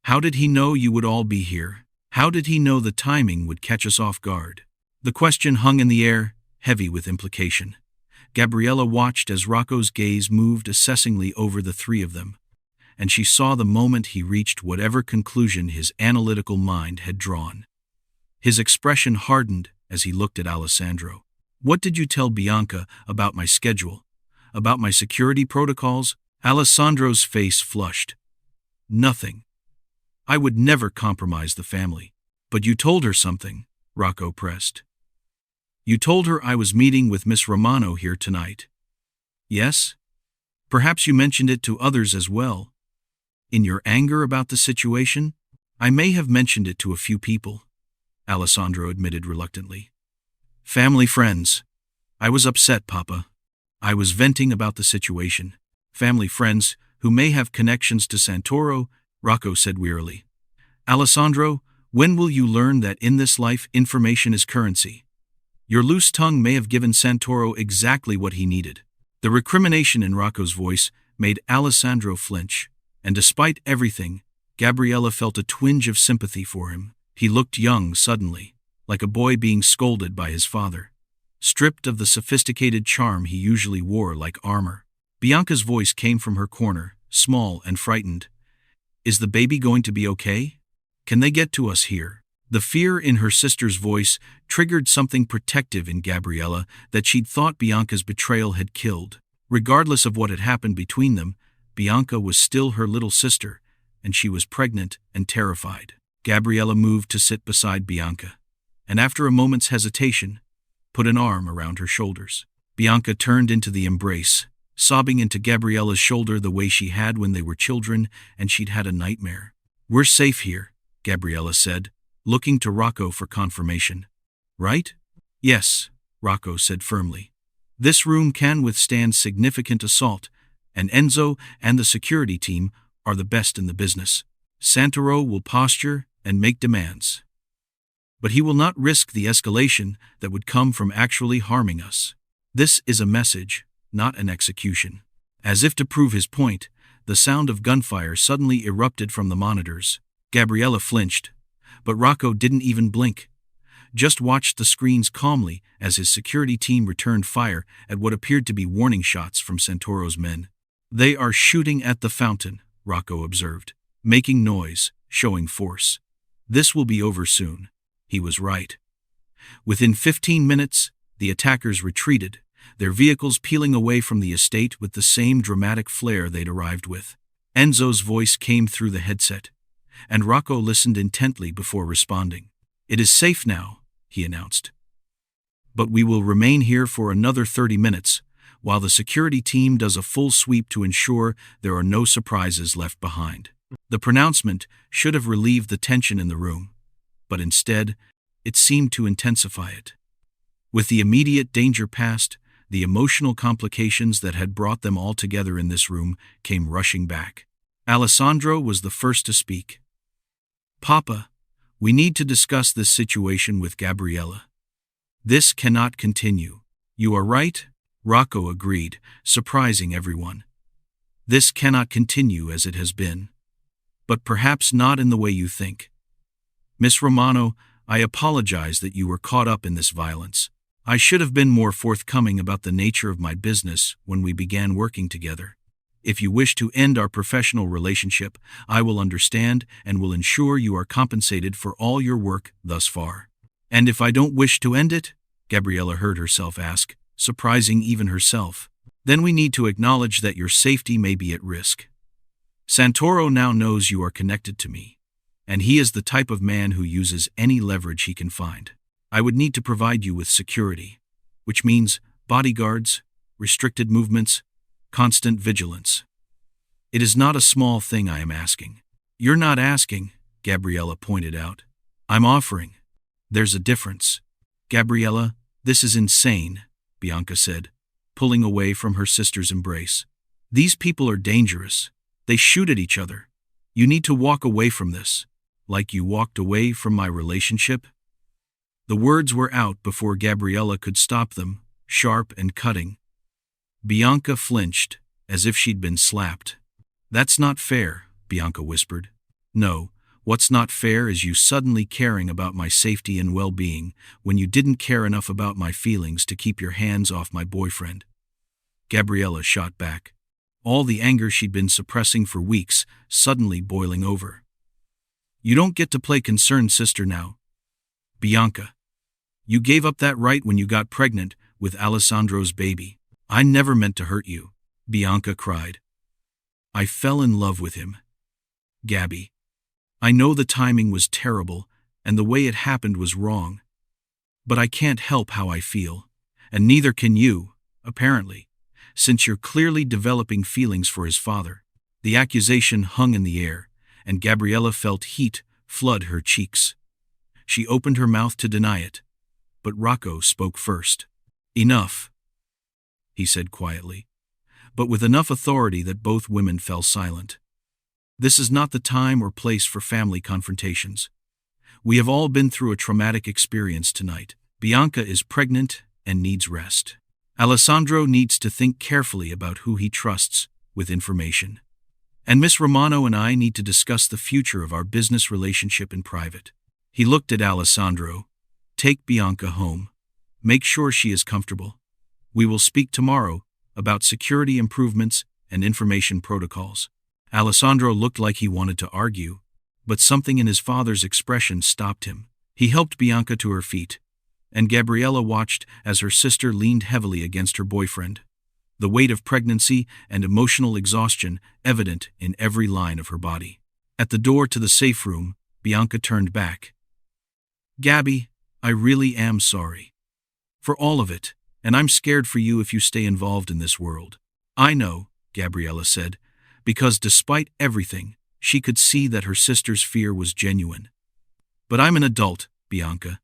How did he know you would all be here? How did he know the timing would catch us off guard? The question hung in the air, heavy with implication. Gabriella watched as Rocco's gaze moved assessingly over the three of them, and she saw the moment he reached whatever conclusion his analytical mind had drawn. His expression hardened as he looked at Alessandro. What did you tell Bianca about my schedule? About my security protocols? Alessandro's face flushed. Nothing. I would never compromise the family. But you told her something, Rocco pressed. You told her I was meeting with Miss Romano here tonight. Yes? Perhaps you mentioned it to others as well. In your anger about the situation? I may have mentioned it to a few people, Alessandro admitted reluctantly. Family friends. I was upset, Papa. I was venting about the situation. Family friends, who may have connections to Santoro, Rocco said wearily. Alessandro, when will you learn that in this life information is currency? Your loose tongue may have given Santoro exactly what he needed. The recrimination in Rocco's voice made Alessandro flinch, and despite everything, Gabriella felt a twinge of sympathy for him. He looked young suddenly, like a boy being scolded by his father, stripped of the sophisticated charm he usually wore like armor. Bianca's voice came from her corner, small and frightened. Is the baby going to be okay? Can they get to us here? The fear in her sister's voice triggered something protective in Gabriella that she'd thought Bianca's betrayal had killed. Regardless of what had happened between them, Bianca was still her little sister, and she was pregnant and terrified. Gabriella moved to sit beside Bianca, and after a moment's hesitation, put an arm around her shoulders. Bianca turned into the embrace, sobbing into Gabriella's shoulder the way she had when they were children and she'd had a nightmare. We're safe here, Gabriella said, looking to Rocco for confirmation. Right? Yes, Rocco said firmly. This room can withstand significant assault, and Ex.So and the security team are the best in the business. Santoro will posture and make demands. But he will not risk the escalation that would come from actually harming us. This is a message, not an execution. As if to prove his point, the sound of gunfire suddenly erupted from the monitors. Gabriella flinched, but Rocco didn't even blink, just watched the screens calmly as his security team returned fire at what appeared to be warning shots from Santoro's men. They are shooting at the fountain, Rocco observed, making noise, showing force. This will be over soon. He was right. Within 15 minutes, the attackers retreated, their vehicles peeling away from the estate with the same dramatic flair they'd arrived with. Ex.So's voice came through the headset, and Rocco listened intently before responding. It is safe now, he announced. But we will remain here for another 30 minutes, while the security team does a full sweep to ensure there are no surprises left behind. The pronouncement should have relieved the tension in the room, but instead, it seemed to intensify it. With the immediate danger past, the emotional complications that had brought them all together in this room came rushing back. Alessandro was the first to speak. Papa, we need to discuss this situation with Gabriella. This cannot continue. You are right, Rocco agreed, surprising everyone. This cannot continue as it has been. But perhaps not in the way you think. Miss Romano, I apologize that you were caught up in this violence. I should have been more forthcoming about the nature of my business when we began working together. If you wish to end our professional relationship, I will understand and will ensure you are compensated for all your work thus far. And if I don't wish to end it? Gabriella heard herself ask, surprising even herself. Then we need to acknowledge that your safety may be at risk. Santoro now knows you are connected to me, and he is the type of man who uses any leverage he can find. I would need to provide you with security, which means bodyguards, restricted movements, constant vigilance. It is not a small thing I am asking. You're not asking, Gabriella pointed out. I'm offering. There's a difference. Gabriella, this is insane, Bianca said, pulling away from her sister's embrace. These people are dangerous. They shoot at each other. You need to walk away from this, like you walked away from my relationship. The words were out before Gabriella could stop them, sharp and cutting. Bianca flinched, as if she'd been slapped. That's not fair, Bianca whispered. No, what's not fair is you suddenly caring about my safety and well-being when you didn't care enough about my feelings to keep your hands off my boyfriend. Gabriella shot back, all the anger she'd been suppressing for weeks suddenly boiling over. You don't get to play concerned sister now. Bianca, you gave up that right when you got pregnant with Alessandro's baby. I never meant to hurt you, Bianca cried. I fell in love with him. Gabby, I know the timing was terrible and the way it happened was wrong. But I can't help how I feel, and neither can you, apparently, since you're clearly developing feelings for his father. The accusation hung in the air, and Gabriella felt heat flood her cheeks. She opened her mouth to deny it, but Rocco spoke first. Enough, he said quietly, but with enough authority that both women fell silent. This is not the time or place for family confrontations. We have all been through a traumatic experience tonight. Bianca is pregnant and needs rest. Alessandro needs to think carefully about who he trusts with information. And Miss Romano and I need to discuss the future of our business relationship in private. He looked at Alessandro. Take Bianca home. Make sure she is comfortable. We will speak tomorrow about security improvements and information protocols. Alessandro looked like he wanted to argue, but something in his father's expression stopped him. He helped Bianca to her feet, and Gabriella watched as her sister leaned heavily against her boyfriend, the weight of pregnancy and emotional exhaustion evident in every line of her body. At the door to the safe room, Bianca turned back. Gabby, I really am sorry. For all of it, and I'm scared for you if you stay involved in this world. I know, Gabriella said, because despite everything, she could see that her sister's fear was genuine. But I'm an adult, Bianca.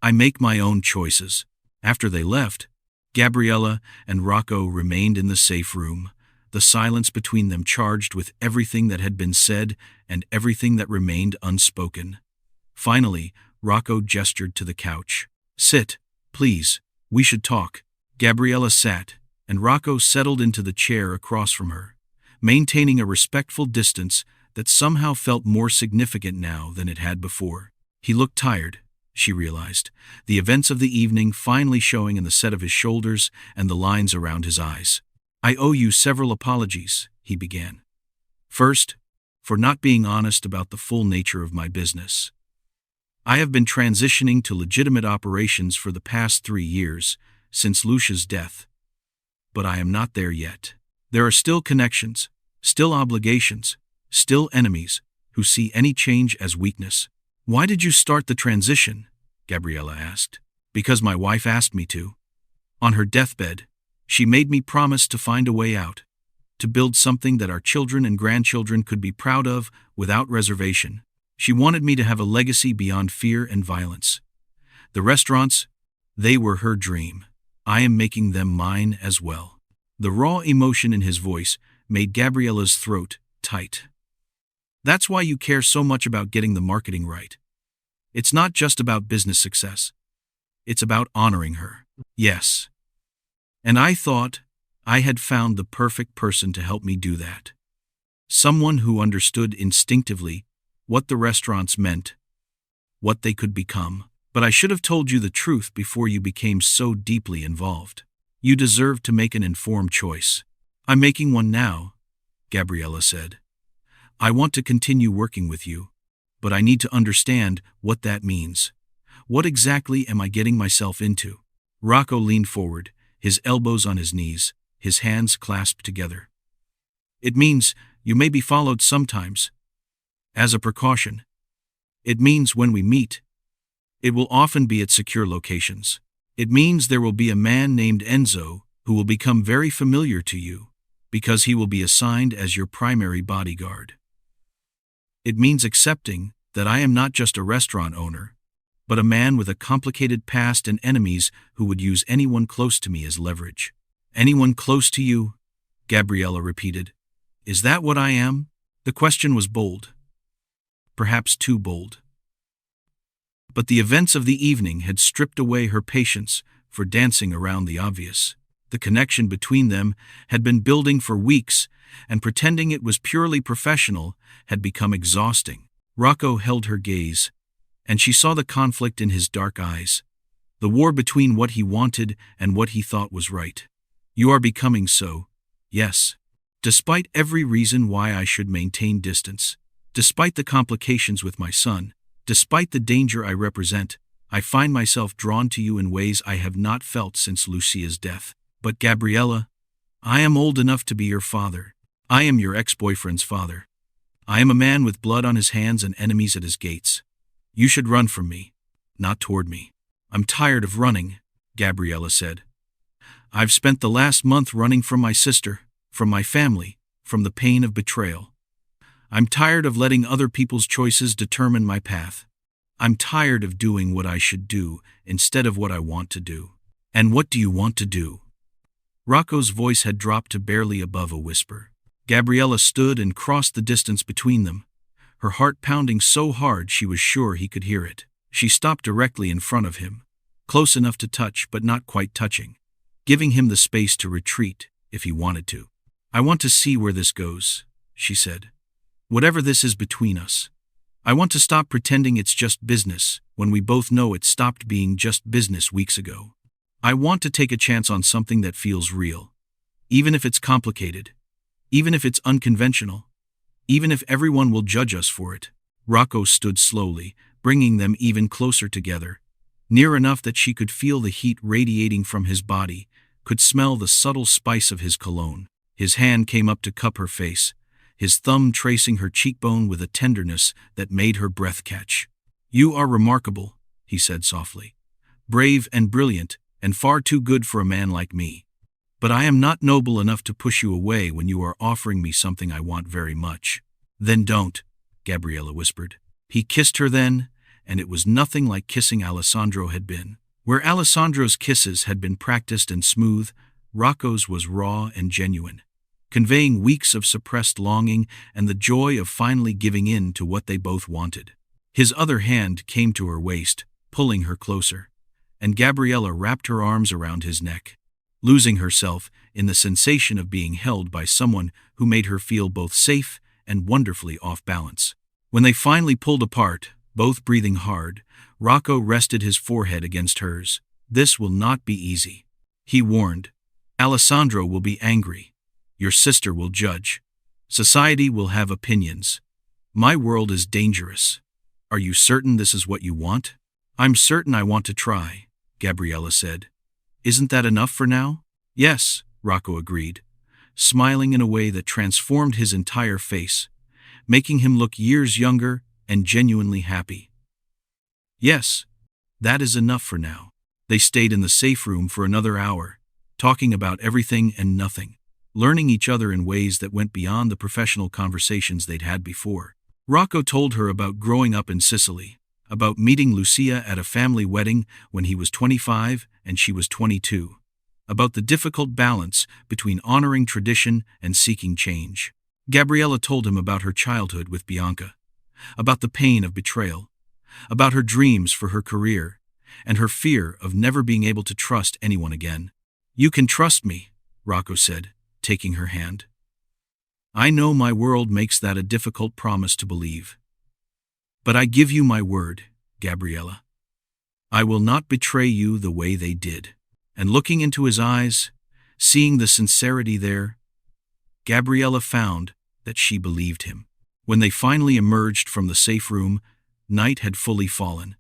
I make my own choices. After they left, Gabriella and Rocco remained in the safe room, the silence between them charged with everything that had been said and everything that remained unspoken. Finally, Rocco gestured to the couch. Sit, please. We should talk. Gabriella sat, and Rocco settled into the chair across from her, maintaining a respectful distance that somehow felt more significant now than it had before. He looked tired, she realized, the events of the evening finally showing in the set of his shoulders and the lines around his eyes. I owe you several apologies, he began. First, for not being honest about the full nature of my business. I have been transitioning to legitimate operations for the past 3 years, since Lucia's death. But I am not there yet. There are still connections, still obligations, still enemies, who see any change as weakness. Why did you start the transition? Gabriella asked. Because my wife asked me to. On her deathbed, she made me promise to find a way out, to build something that our children and grandchildren could be proud of without reservation. She wanted me to have a legacy beyond fear and violence. The restaurants, they were her dream. I am making them mine as well. The raw emotion in his voice made Gabriella's throat tight. That's why you care so much about getting the marketing right. It's not just about business success. It's about honoring her. Yes. And I thought I had found the perfect person to help me do that. Someone who understood instinctively what the restaurants meant, what they could become. But I should have told you the truth before you became so deeply involved. You deserve to make an informed choice. I'm making one now, Gabriella said. I want to continue working with you, but I need to understand what that means. What exactly am I getting myself into? Rocco leaned forward, his elbows on his knees, his hands clasped together. It means you may be followed sometimes. As a precaution. It means when we meet, it will often be at secure locations. It means there will be a man named Enzo who will become very familiar to you because he will be assigned as your primary bodyguard. It means accepting that I am not just a restaurant owner, but a man with a complicated past and enemies who would use anyone close to me as leverage. Anyone close to you? Gabriella repeated. Is that what I am? The question was bold. Perhaps too bold. But the events of the evening had stripped away her patience for dancing around the obvious. The connection between them had been building for weeks, and pretending it was purely professional had become exhausting. Rocco held her gaze, and she saw the conflict in his dark eyes, the war between what he wanted and what he thought was right. You are becoming so, yes. Despite every reason why I should maintain distance, despite the complications with my son, despite the danger I represent, I find myself drawn to you in ways I have not felt since Lucia's death. But Gabriella, I am old enough to be your father. I am your ex-boyfriend's father. I am a man with blood on his hands and enemies at his gates. You should run from me, not toward me. I'm tired of running, Gabriella said. I've spent the last month running from my sister, from my family, from the pain of betrayal. I'm tired of letting other people's choices determine my path. I'm tired of doing what I should do instead of what I want to do. And what do you want to do? Rocco's voice had dropped to barely above a whisper. Gabriella stood and crossed the distance between them, her heart pounding so hard she was sure he could hear it. She stopped directly in front of him, close enough to touch but not quite touching, giving him the space to retreat if he wanted to. I want to see where this goes, she said. Whatever this is between us. I want to stop pretending it's just business when we both know it stopped being just business weeks ago. I want to take a chance on something that feels real, even if it's complicated, even if it's unconventional, even if everyone will judge us for it. Rocco stood slowly, bringing them even closer together, near enough that she could feel the heat radiating from his body, could smell the subtle spice of his cologne. His hand came up to cup her face, his thumb tracing her cheekbone with a tenderness that made her breath catch. You are remarkable, he said softly. Brave and brilliant, and far too good for a man like me. But I am not noble enough to push you away when you are offering me something I want very much. Then don't, Gabriella whispered. He kissed her then, and it was nothing like kissing Alessandro had been. Where Alessandro's kisses had been practiced and smooth, Rocco's was raw and genuine, conveying weeks of suppressed longing and the joy of finally giving in to what they both wanted. His other hand came to her waist, pulling her closer, and Gabriella wrapped her arms around his neck, losing herself in the sensation of being held by someone who made her feel both safe and wonderfully off balance. When they finally pulled apart, both breathing hard, Rocco rested his forehead against hers. This will not be easy, he warned. Alessandro will be angry. Your sister will judge. Society will have opinions. My world is dangerous. Are you certain this is what you want? I'm certain I want to try, Gabriella said. Isn't that enough for now? Yes, Rocco agreed, smiling in a way that transformed his entire face, making him look years younger and genuinely happy. Yes, that is enough for now. They stayed in the safe room for another hour, talking about everything and nothing, learning each other in ways that went beyond the professional conversations they'd had before. Rocco told her about growing up in Sicily, about meeting Lucia at a family wedding when he was 25 and she was 22, about the difficult balance between honoring tradition and seeking change. Gabriella told him about her childhood with Bianca, about the pain of betrayal, about her dreams for her career, and her fear of never being able to trust anyone again. You can trust me, Rocco said, taking her hand. I know my world makes that a difficult promise to believe. But I give you my word, Gabriella. I will not betray you the way they did. And looking into his eyes, seeing the sincerity there, Gabriella found that she believed him. When they finally emerged from the safe room, night had fully fallen.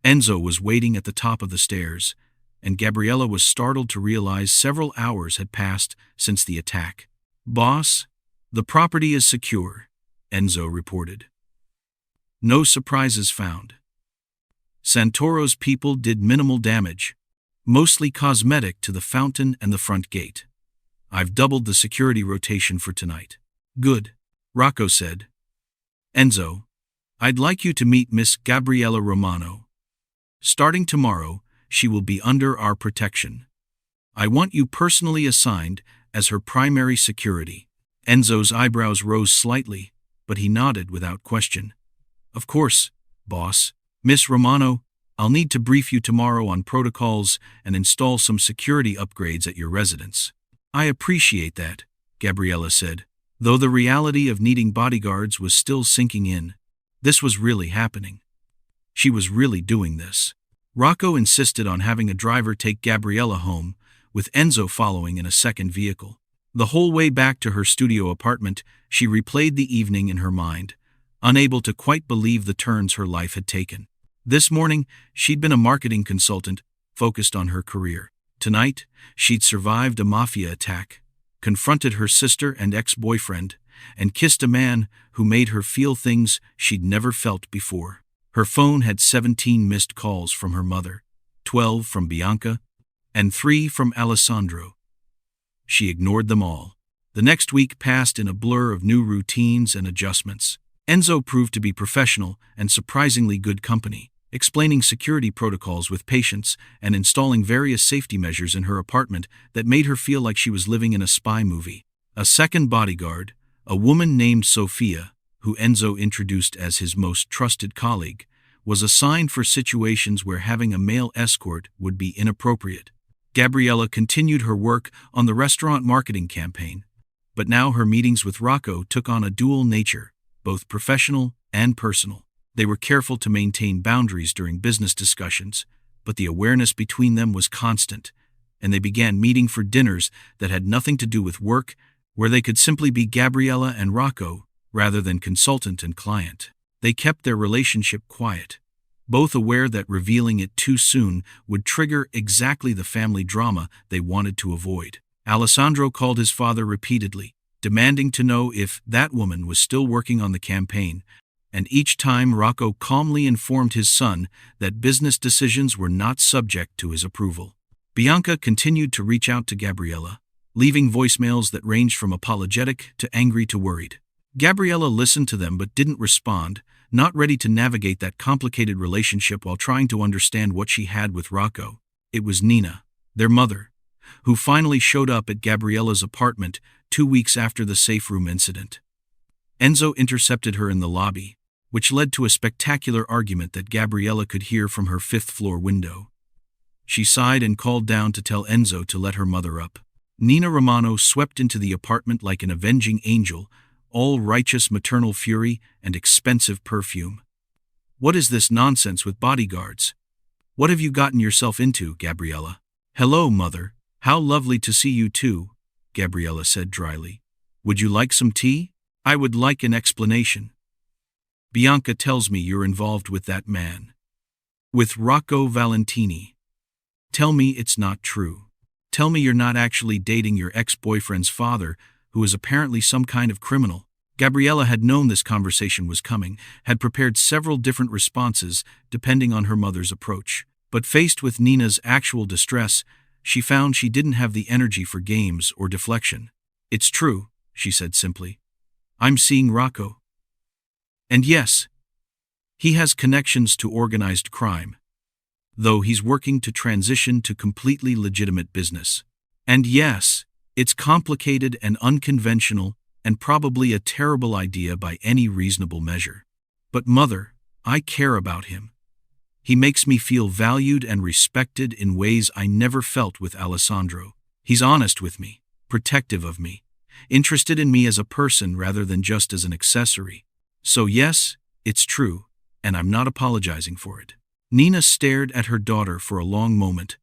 Enzo was waiting at the top of the stairs, and Gabriella was startled to realize several hours had passed since the attack. "Boss, the property is secure," Enzo reported. "No surprises found. Santoro's people did minimal damage, mostly cosmetic to the fountain and the front gate. I've doubled the security rotation for tonight." "Good," Rocco said. "Enzo, I'd like you to meet Miss Gabriella Romano. Starting tomorrow, she will be under our protection. I want you personally assigned as her primary security." Enzo's eyebrows rose slightly, but he nodded without question. "Of course, boss. Miss Romano, I'll need to brief you tomorrow on protocols and install some security upgrades at your residence." "I appreciate that," Gabriella said, though the reality of needing bodyguards was still sinking in. This was really happening. She was really doing this. Rocco insisted on having a driver take Gabriella home, with Enzo following in a second vehicle. The whole way back to her studio apartment, she replayed the evening in her mind, unable to quite believe the turns her life had taken. This morning, she'd been a marketing consultant, focused on her career. Tonight, she'd survived a mafia attack, confronted her sister and ex-boyfriend, and kissed a man who made her feel things she'd never felt before. Her phone had 17 missed calls from her mother, 12 from Bianca, and 3 from Alessandro. She ignored them all. The next week passed in a blur of new routines and adjustments. Enzo proved to be professional and surprisingly good company, explaining security protocols with patience and installing various safety measures in her apartment that made her feel like she was living in a spy movie. A second bodyguard, a woman named Sophia, who Enzo introduced as his most trusted colleague, was assigned for situations where having a male escort would be inappropriate. Gabriella continued her work on the restaurant marketing campaign, but now her meetings with Rocco took on a dual nature, both professional and personal. They were careful to maintain boundaries during business discussions, but the awareness between them was constant, and they began meeting for dinners that had nothing to do with work, where they could simply be Gabriella and Rocco, rather than consultant and client. They kept their relationship quiet, both aware that revealing it too soon would trigger exactly the family drama they wanted to avoid. Alessandro called his father repeatedly, demanding to know if that woman was still working on the campaign, and each time Rocco calmly informed his son that business decisions were not subject to his approval. Bianca continued to reach out to Gabriella, leaving voicemails that ranged from apologetic to angry to worried. Gabriella listened to them but didn't respond, not ready to navigate that complicated relationship while trying to understand what she had with Rocco. It was Nina, their mother, who finally showed up at Gabriella's apartment 2 weeks after the safe room incident. Enzo intercepted her in the lobby, which led to a spectacular argument that Gabriella could hear from her 5th-floor window. She sighed and called down to tell Enzo to let her mother up. Nina Romano swept into the apartment like an avenging angel, all righteous maternal fury and expensive perfume. "What is this nonsense with bodyguards? What have you gotten yourself into, Gabriella?" "Hello, Mother. How lovely to see you too," Gabriella said dryly. "Would you like some tea? I would like an explanation. Bianca tells me you're involved with that man. With Rocco Valentini. Tell me it's not true. Tell me you're not actually dating your ex-boyfriend's father, who is apparently some kind of criminal." Gabriella had known this conversation was coming, had prepared several different responses depending on her mother's approach. But faced with Nina's actual distress, she found she didn't have the energy for games or deflection. "It's true," she said simply. "I'm seeing Rocco. And yes, he has connections to organized crime, though he's working to transition to completely legitimate business. And yes, it's complicated and unconventional and probably a terrible idea by any reasonable measure. But Mother, I care about him. He makes me feel valued and respected in ways I never felt with Alessandro. He's honest with me, protective of me, interested in me as a person rather than just as an accessory. So yes, it's true, and I'm not apologizing for it." Nina stared at her daughter for a long moment,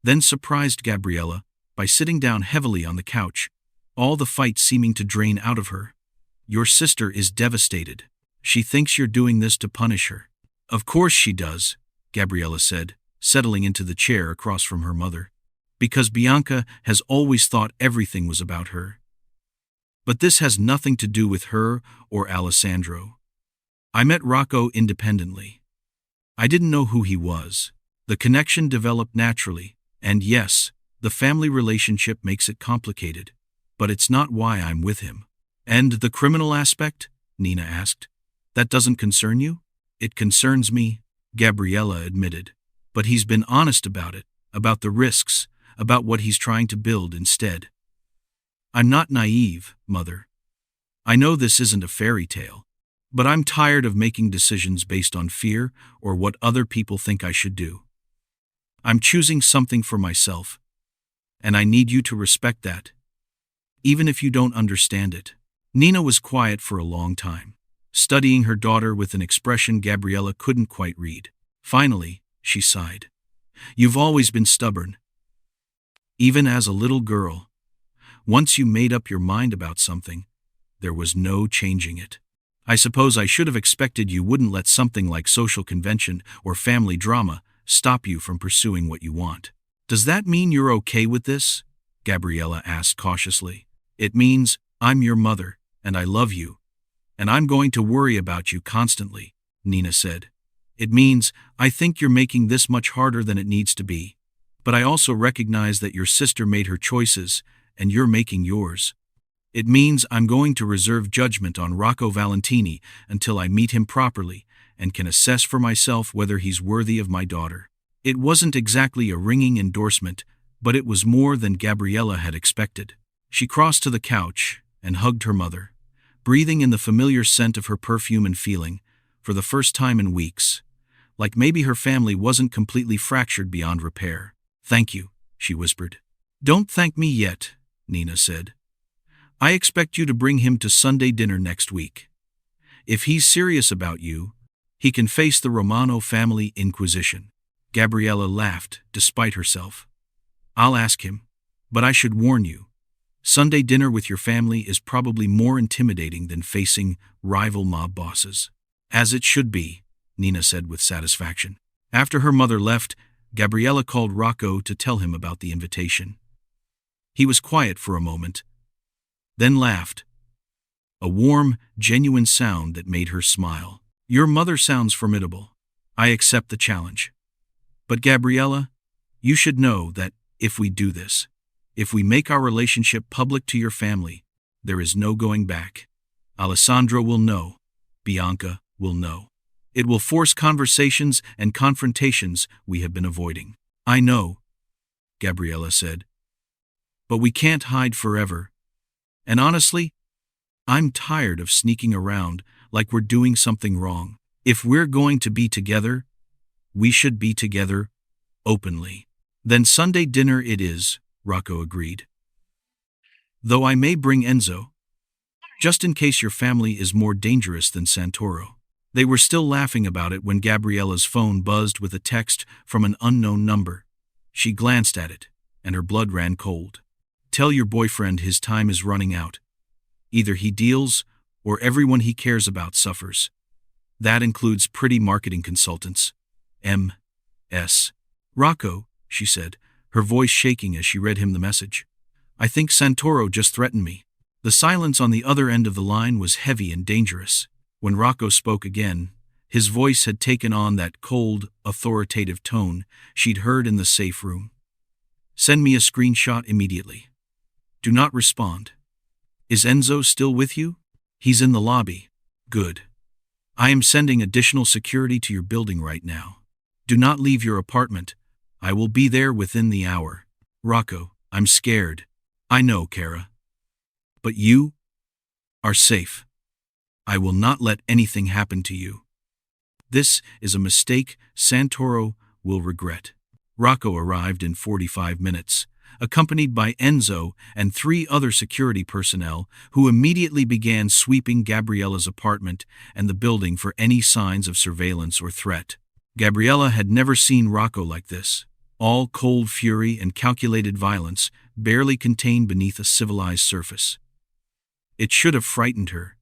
then surprised Gabriella by sitting down heavily on the couch, all the fight seeming to drain out of her. Your sister is devastated. She thinks you're doing this to punish her. Of course she does, Gabriella said, settling into the chair across from her mother. Because Bianca has always thought everything was about her. But this has nothing to do with her or Alessandro. I met Rocco independently. I didn't know who he was. The connection developed naturally, and yes, the family relationship makes it complicated, but it's not why I'm with him. And the criminal aspect? Nina asked. That doesn't concern you? It concerns me, Gabriella admitted. But he's been honest about it, about the risks, about what he's trying to build instead. I'm not naive, Mother. I know this isn't a fairy tale, but I'm tired of making decisions based on fear or what other people think I should do. I'm choosing something for myself, and I need you to respect that, even if you don't understand it. Nina was quiet for a long time, studying her daughter with an expression Gabriella couldn't quite read. Finally, she sighed. You've always been stubborn. Even as a little girl. Once you made up your mind about something, there was no changing it. I suppose I should have expected you wouldn't let something like social convention or family drama stop you from pursuing what you want. Does that mean you're okay with this? Gabriella asked cautiously. It means I'm your mother, and I love you, and I'm going to worry about you constantly, Nina said. It means I think you're making this much harder than it needs to be, but I also recognize that your sister made her choices, and you're making yours. It means I'm going to reserve judgment on Rocco Valentini until I meet him properly and can assess for myself whether he's worthy of my daughter. It wasn't exactly a ringing endorsement, but it was more than Gabriella had expected. She crossed to the couch and hugged her mother, breathing in the familiar scent of her perfume and feeling, for the first time in weeks, like maybe her family wasn't completely fractured beyond repair. Thank you, she whispered. Don't thank me yet, Nina said. I expect you to bring him to Sunday dinner next week. If he's serious about you, he can face the Romano family inquisition. Gabriella laughed, despite herself. I'll ask him, but I should warn you. Sunday dinner with your family is probably more intimidating than facing rival mob bosses. As it should be, Nina said with satisfaction. After her mother left, Gabriella called Rocco to tell him about the invitation. He was quiet for a moment, then laughed. A warm, genuine sound that made her smile. Your mother sounds formidable. I accept the challenge. But Gabriella, you should know that if we do this, if we make our relationship public to your family, there is no going back. Alessandro will know. Bianca will know. It will force conversations and confrontations we have been avoiding. I know, Gabriella said. But we can't hide forever. And honestly, I'm tired of sneaking around like we're doing something wrong. If we're going to be together, we should be together openly. Then Sunday dinner it is, Rocco agreed. Though I may bring Enzo, just in case your family is more dangerous than Santoro. They were still laughing about it when Gabriella's phone buzzed with a text from an unknown number. She glanced at it, and her blood ran cold. Tell your boyfriend his time is running out. Either he deals, or everyone he cares about suffers. That includes pretty marketing consultants. M.S. Rocco, she said, her voice shaking as she read him the message. I think Santoro just threatened me. The silence on the other end of the line was heavy and dangerous. When Rocco spoke again, his voice had taken on that cold, authoritative tone she'd heard in the safe room. Send me a screenshot immediately. Do not respond. Is Enzo still with you? He's in the lobby. Good. I am sending additional security to your building right now. Do not leave your apartment. I will be there within the hour. Rocco, I'm scared. I know, Kara. But you are safe. I will not let anything happen to you. This is a mistake Santoro will regret. Rocco arrived in 45 minutes, accompanied by Enzo and 3 other security personnel who immediately began sweeping Gabriella's apartment and the building for any signs of surveillance or threat. Gabriella had never seen Rocco like this. All cold fury and calculated violence, barely contained beneath a civilized surface. It should have frightened her.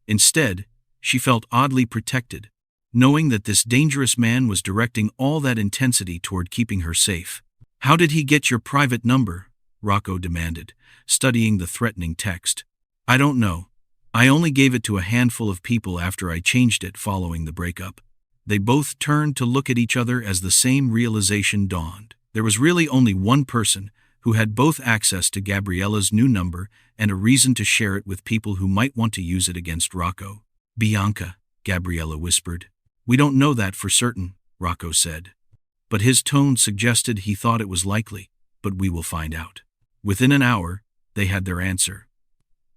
Instead, she felt oddly protected, knowing that this dangerous man was directing all that intensity toward keeping her safe. "How did he get your private number?" Rocco demanded, studying the threatening text. "I don't know. I only gave it to a handful of people after I changed it following the breakup." They both turned to look at each other as the same realization dawned. There was really only one person who had both access to Gabriella's new number and a reason to share it with people who might want to use it against Rocco. "Bianca," Gabriella whispered. "We don't know that for certain," Rocco said. But his tone suggested he thought it was likely, but we will find out. Within an hour, they had their answer.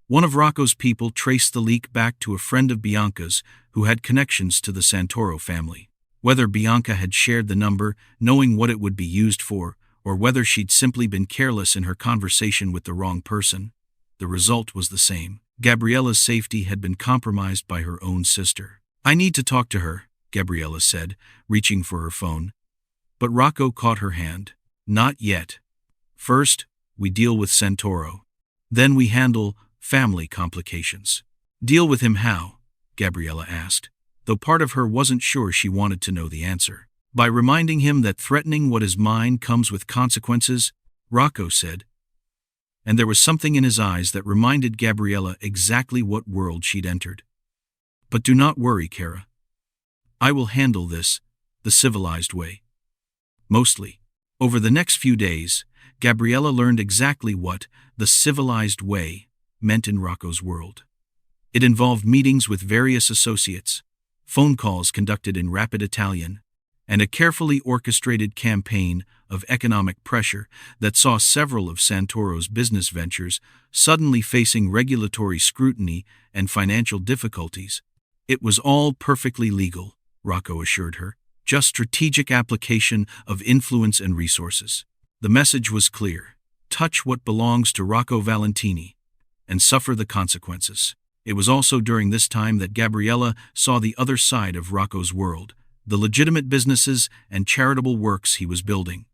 One of Rocco's people traced the leak back to a friend of Bianca's who had connections to the Santoro family. Whether Bianca had shared the number, knowing what it would be used for, or whether she'd simply been careless in her conversation with the wrong person, the result was the same. Gabriella's safety had been compromised by her own sister. "I need to talk to her," Gabriella said, reaching for her phone. But Rocco caught her hand. "Not yet. First, we deal with Santoro. Then we handle family complications." "Deal with him how?" Gabriella asked, though part of her wasn't sure she wanted to know the answer. "By reminding him that threatening what is mine comes with consequences," Rocco said. And there was something in his eyes that reminded Gabriella exactly what world she'd entered. "But do not worry, Kara. I will handle this the civilized way." Mostly. Over the next few days, Gabriella learned exactly what the civilized way meant in Rocco's world. It involved meetings with various associates, phone calls conducted in rapid Italian, and a carefully orchestrated campaign of economic pressure that saw several of Santoro's business ventures suddenly facing regulatory scrutiny and financial difficulties. It was all perfectly legal, Rocco assured her, just strategic application of influence and resources. The message was clear: touch what belongs to Rocco Valentini, and suffer the consequences. It was also during this time that Gabriella saw the other side of Rocco's world, the legitimate businesses and charitable works he was building.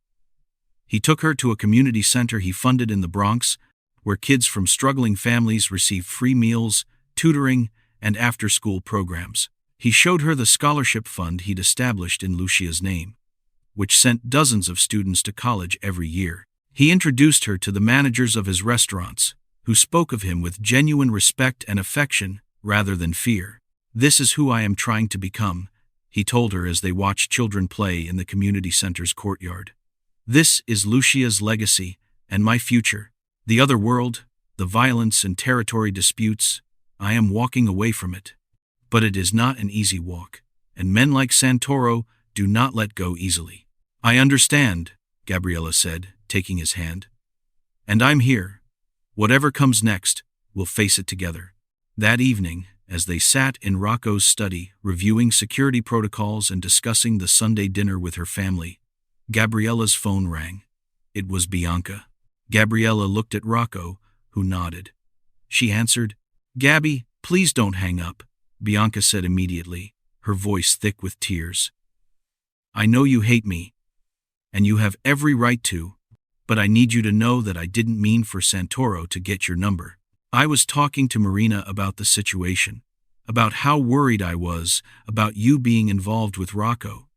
He took her to a community center he funded in the Bronx, where kids from struggling families received free meals, tutoring, and after-school programs. He showed her the scholarship fund he'd established in Lucia's name, which sent dozens of students to college every year. He introduced her to the managers of his restaurants, who spoke of him with genuine respect and affection rather than fear. "This is who I am trying to become," he told her as they watched children play in the community center's courtyard. "This is Lucia's legacy and my future. The other world, the violence and territory disputes, I am walking away from it. But it is not an easy walk, and men like Santoro do not let go easily." "I understand," Gabriella said, taking his hand. "And I'm here. Whatever comes next, we'll face it together." That evening, as they sat in Rocco's study, reviewing security protocols and discussing the Sunday dinner with her family, Gabriella's phone rang. It was Bianca. Gabriella looked at Rocco, who nodded. She answered. "Gabby, please don't hang up," Bianca said immediately, her voice thick with tears. "I know you hate me, and you have every right to, but I need you to know that I didn't mean for Santoro to get your number. I was talking to Marina about the situation, about how worried I was about you being involved with Rocco,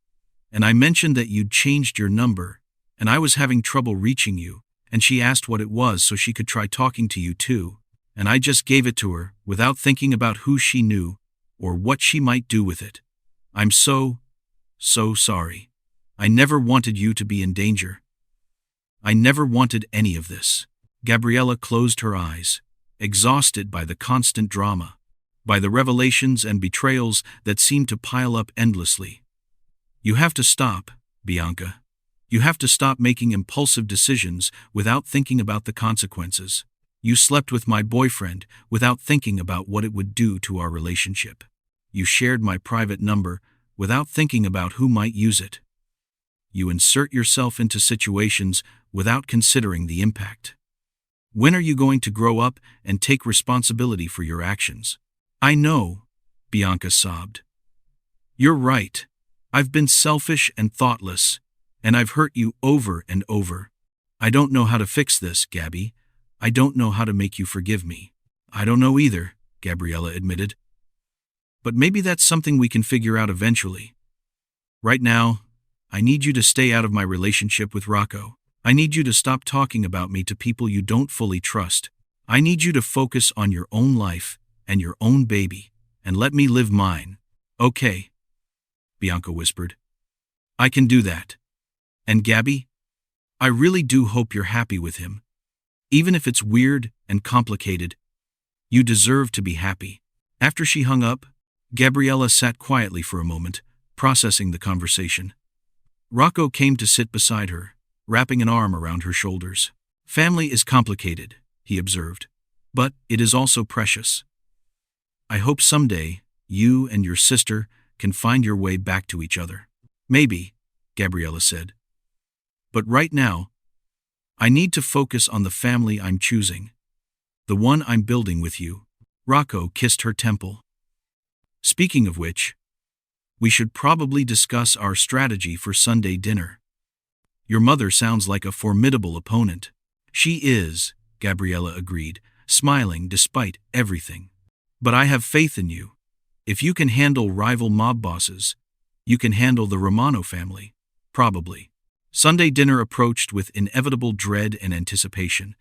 and I mentioned that you'd changed your number, and I was having trouble reaching you, and she asked what it was so she could try talking to you too, and I just gave it to her without thinking about who she knew or what she might do with it. I'm so sorry. I never wanted you to be in danger. I never wanted any of this." Gabriella closed her eyes, exhausted by the constant drama, by the revelations and betrayals that seemed to pile up endlessly. "You have to stop, Bianca. You have to stop making impulsive decisions without thinking about the consequences. You slept with my boyfriend without thinking about what it would do to our relationship. You shared my private number without thinking about who might use it. You insert yourself into situations without considering the impact. When are you going to grow up and take responsibility for your actions?" "I know," Bianca sobbed. "You're right. I've been selfish and thoughtless, and I've hurt you over and over. I don't know how to fix this, Gabby. I don't know how to make you forgive me. I don't know either, Gabriella admitted. But maybe that's something we can figure out eventually. Right now, I need you to stay out of my relationship with Rocco. I need you to stop talking about me to people you don't fully trust. I need you to focus on your own life and your own baby, and let me live mine. Okay, Bianca whispered. I can do that. And Gabby, I really do hope you're happy with him. Even if it's weird and complicated, you deserve to be happy. After she hung up, Gabriella sat quietly for a moment, processing the conversation. Rocco came to sit beside her, wrapping an arm around her shoulders. Family is complicated, he observed, but it is also precious. I hope someday you and your sister can find your way back to each other. Maybe, Gabriella said. But right now, I need to focus on the family I'm choosing, the one I'm building with you. Rocco kissed her temple. Speaking of which, we should probably discuss our strategy for Sunday dinner. Your mother sounds like a formidable opponent. She is, Gabriella agreed, smiling despite everything. But I have faith in you. If you can handle rival mob bosses, you can handle the Romano family, probably. Sunday dinner approached with inevitable dread and anticipation,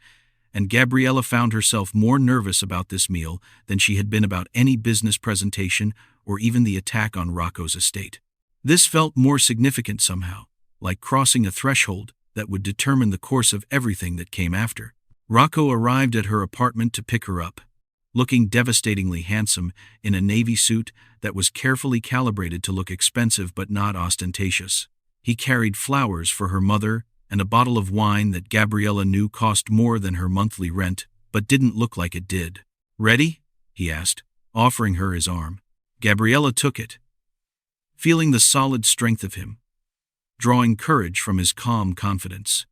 and Gabriella found herself more nervous about this meal than she had been about any business presentation or even the attack on Rocco's estate. This felt more significant somehow, like crossing a threshold that would determine the course of everything that came after. Rocco arrived at her apartment to pick her up, looking devastatingly handsome in a navy suit that was carefully calibrated to look expensive but not ostentatious. He carried flowers for her mother and a bottle of wine that Gabriella knew cost more than her monthly rent, but didn't look like it did. "Ready?" he asked, offering her his arm. Gabriella took it, feeling the solid strength of him, drawing courage from his calm confidence.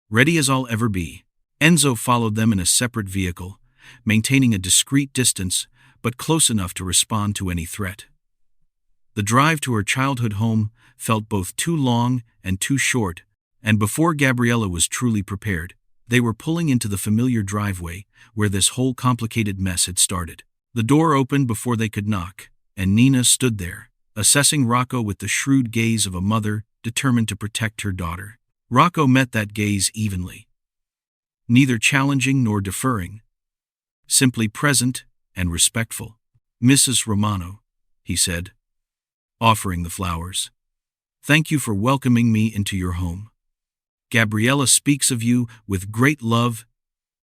Ready as I'll ever be. Enzo followed them in a separate vehicle, maintaining a discreet distance but close enough to respond to any threat. The drive to her childhood home felt both too long and too short, and before Gabriella was truly prepared, they were pulling into the familiar driveway where this whole complicated mess had started. The door opened before they could knock, and Nina stood there, assessing Rocco with the shrewd gaze of a mother determined to protect her daughter. Rocco met that gaze evenly, neither challenging nor deferring, simply present and respectful. "Mrs. Romano," he said, offering the flowers. "Thank you for welcoming me into your home. Gabriella speaks of you with great love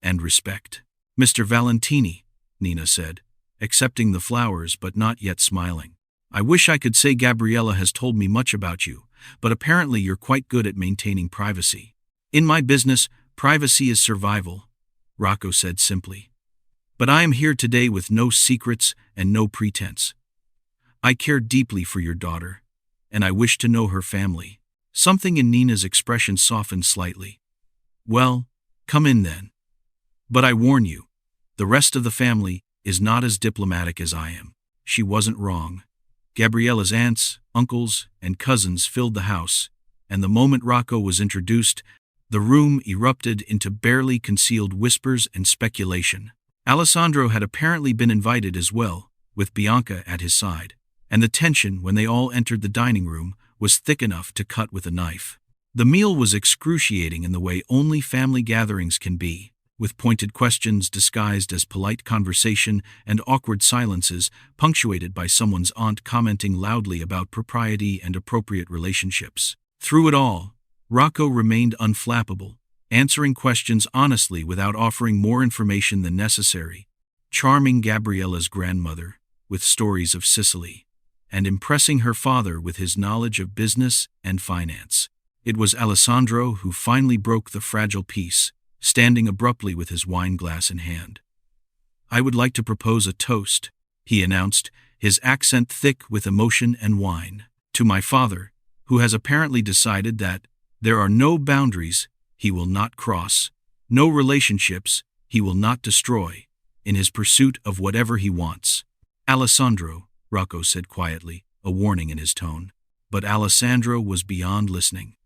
and respect." "Mr. Valentini," Nina said, accepting the flowers but not yet smiling. "I wish I could say Gabriella has told me much about you, but apparently you're quite good at maintaining privacy." "In my business, privacy is survival," Rocco said simply. "But I am here today with no secrets and no pretense. I care deeply for your daughter, and I wish to know her family." Something in Nina's expression softened slightly. "Well, come in then. But I warn you, the rest of the family is not as diplomatic as I am." She wasn't wrong. Gabriella's aunts, uncles, and cousins filled the house, and the moment Rocco was introduced, the room erupted into barely concealed whispers and speculation. Alessandro had apparently been invited as well, with Bianca at his side, and the tension when they all entered the dining room was thick enough to cut with a knife. The meal was excruciating in the way only family gatherings can be, with pointed questions disguised as polite conversation and awkward silences punctuated by someone's aunt commenting loudly about propriety and appropriate relationships. Through it all, Rocco remained unflappable, answering questions honestly without offering more information than necessary, charming Gabriella's grandmother with stories of Sicily, and impressing her father with his knowledge of business and finance. It was Alessandro who finally broke the fragile peace, standing abruptly with his wine glass in hand. "I would like to propose a toast," he announced, his accent thick with emotion and wine, "to my father, who has apparently decided that there are no boundaries he will not cross, no relationships he will not destroy, in his pursuit of whatever he wants." "Alessandro," Rocco said quietly, a warning in his tone. But Alessandro was beyond listening.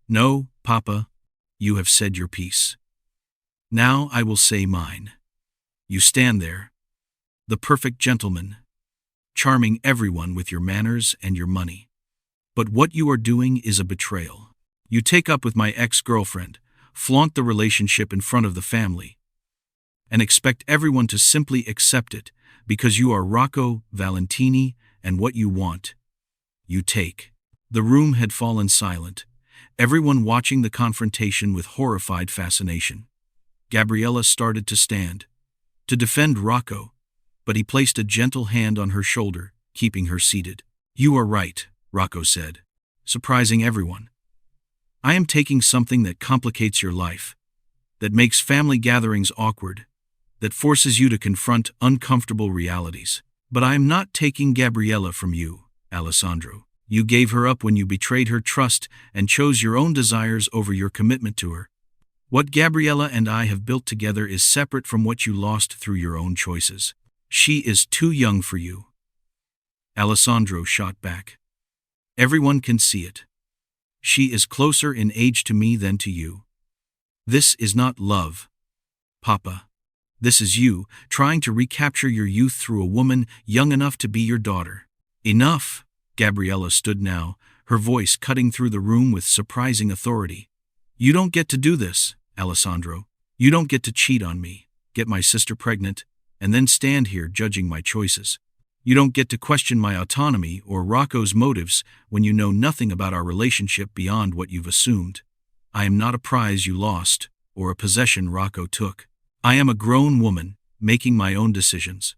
"No, Papa, you have said your piece. Now I will say mine. You stand there, the perfect gentleman, charming everyone with your manners and your money. But what you are doing is a betrayal. You take up with my ex-girlfriend, flaunt the relationship in front of the family, and expect everyone to simply accept it because you are Rocco Valentini and what you want, you take." The room had fallen silent, everyone watching the confrontation with horrified fascination. Gabriella started to stand, to defend Rocco, but he placed a gentle hand on her shoulder, keeping her seated. "You are right," Rocco said, surprising everyone. "I am taking something that complicates your life, that makes family gatherings awkward, that forces you to confront uncomfortable realities. But I am not taking Gabriella from you, Alessandro. You gave her up when you betrayed her trust and chose your own desires over your commitment to her. What Gabriella and I have built together is separate from what you lost through your own choices. She is too young for you." Alessandro shot back. "Everyone can see it. She is closer in age to me than to you. This is not love, Papa. This is you, trying to recapture your youth through a woman young enough to be your daughter." "Enough!" Gabriella stood now, her voice cutting through the room with surprising authority. "You don't get to do this, Alessandro. You don't get to cheat on me, get my sister pregnant, and then stand here judging my choices. You don't get to question my autonomy or Rocco's motives when you know nothing about our relationship beyond what you've assumed. I am not a prize you lost, or a possession Rocco took. I am a grown woman, making my own decisions.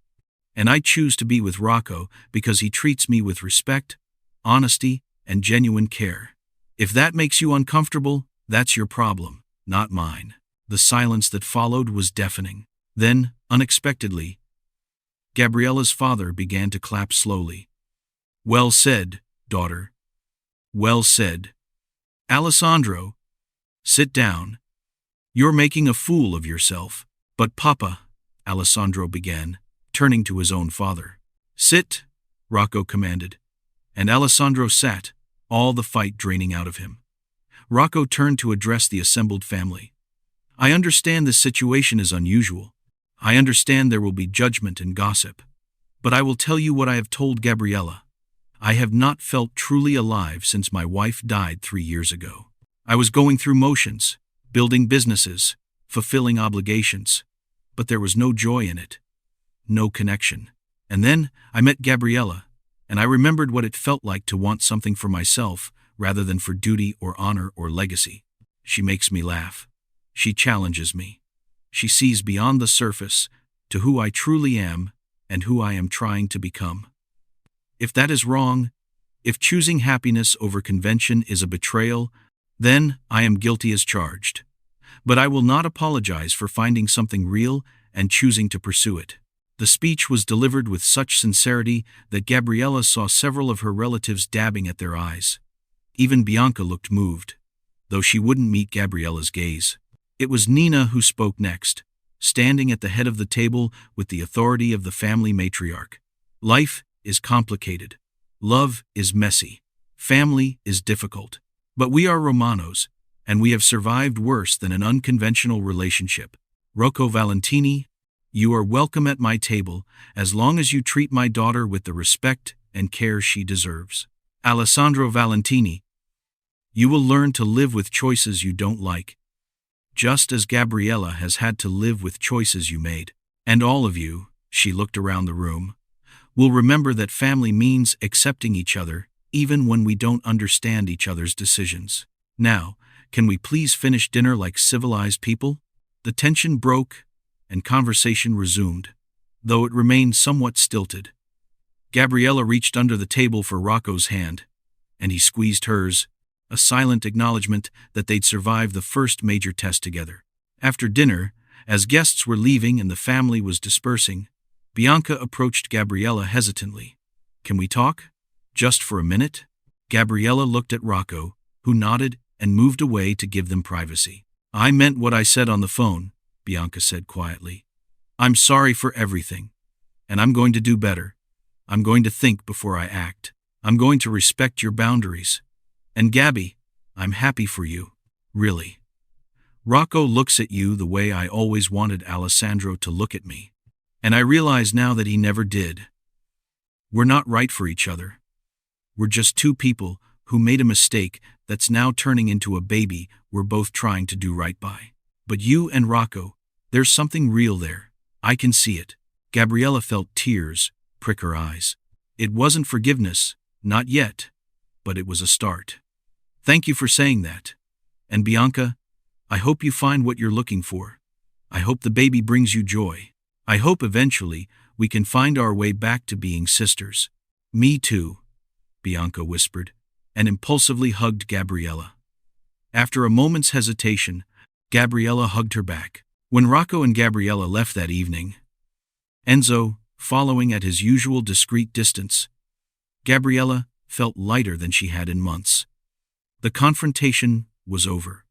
And I choose to be with Rocco because he treats me with respect, honesty, and genuine care. If that makes you uncomfortable, that's your problem, not mine." The silence that followed was deafening. Then, unexpectedly, Gabriella's father began to clap slowly. "Well said, daughter. Well said. Alessandro, sit down. You're making a fool of yourself." "But Papa," Alessandro began, turning to his own father. "Sit," Rocco commanded, and Alessandro sat, all the fight draining out of him. Rocco turned to address the assembled family. "I understand this situation is unusual. I understand there will be judgment and gossip. But I will tell you what I have told Gabriella. I have not felt truly alive since my wife died 3 years ago. I was going through motions, building businesses, fulfilling obligations, but there was no joy in it, no connection. And then I met Gabriella, and I remembered what it felt like to want something for myself rather than for duty or honor or legacy. She makes me laugh. She challenges me. She sees beyond the surface to who I truly am and who I am trying to become. If that is wrong, if choosing happiness over convention is a betrayal, then I am guilty as charged. But I will not apologize for finding something real and choosing to pursue it." The speech was delivered with such sincerity that Gabriella saw several of her relatives dabbing at their eyes. Even Bianca looked moved, though she wouldn't meet Gabriella's gaze. It was Nina who spoke next, standing at the head of the table with the authority of the family matriarch. "Life is complicated. Love is messy. Family is difficult. But we are Romanos, and we have survived worse than an unconventional relationship. Rocco Valentini, you are welcome at my table as long as you treat my daughter with the respect and care she deserves. Alessandro Valentini, you will learn to live with choices you don't like, just as Gabriella has had to live with choices you made. And all of you," she looked around the room, "will remember that family means accepting each other even when we don't understand each other's decisions. Now, can we please finish dinner like civilized people?" The tension broke, and conversation resumed, though it remained somewhat stilted. Gabriella reached under the table for Rocco's hand, and he squeezed hers, a silent acknowledgement that they'd survived the first major test together. After dinner, as guests were leaving and the family was dispersing, Bianca approached Gabriella hesitantly. "Can we talk? Just for a minute?" Gabriella looked at Rocco, who nodded and moved away to give them privacy. "I meant what I said on the phone," Bianca said quietly. "I'm sorry for everything, and I'm going to do better. I'm going to think before I act. I'm going to respect your boundaries. And Gabby, I'm happy for you. Really. Rocco looks at you the way I always wanted Alessandro to look at me. And I realize now that he never did. We're not right for each other. We're just two people who made a mistake that's now turning into a baby we're both trying to do right by. But you and Rocco, there's something real there. I can see it. Gabriella felt tears prick her eyes. It wasn't forgiveness, not yet, but it was a start. Thank you for saying that. And Bianca, I hope you find what you're looking for. I hope the baby brings you joy. I hope eventually we can find our way back to being sisters. Me too, Bianca whispered, and impulsively hugged Gabriella. After a moment's hesitation, Gabriella hugged her back. When Rocco and Gabriella left that evening, Enzo, following at his usual discreet distance, Gabriella felt lighter than she had in months. The confrontation was over.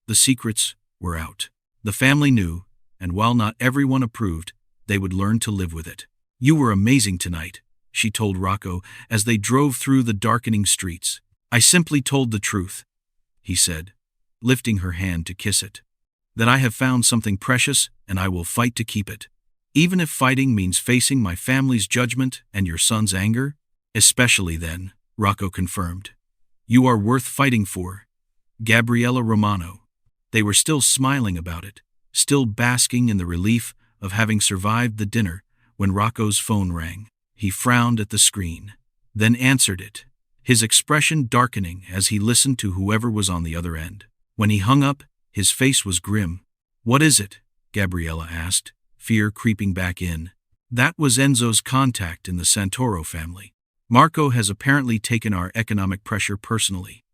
The secrets were out. The family knew, and while not everyone approved, they would learn to live with it. You were amazing tonight, she told Rocco as they drove through the darkening streets. I simply told the truth, he said, lifting her hand to kiss it. That I have found something precious and I will fight to keep it. Even if fighting means facing my family's judgment and your son's anger, especially then, Rocco confirmed. You are worth fighting for. Gabriella Romano. They were still smiling about it, still basking in the relief of having survived the dinner when Rocco's phone rang. He frowned at the screen, then answered it, his expression darkening as he listened to whoever was on the other end. When he hung up, his face was grim. What is it? Gabriella asked, fear creeping back in. That was Enzo's contact in the Santoro family. Marco has apparently taken our economic pressure personally.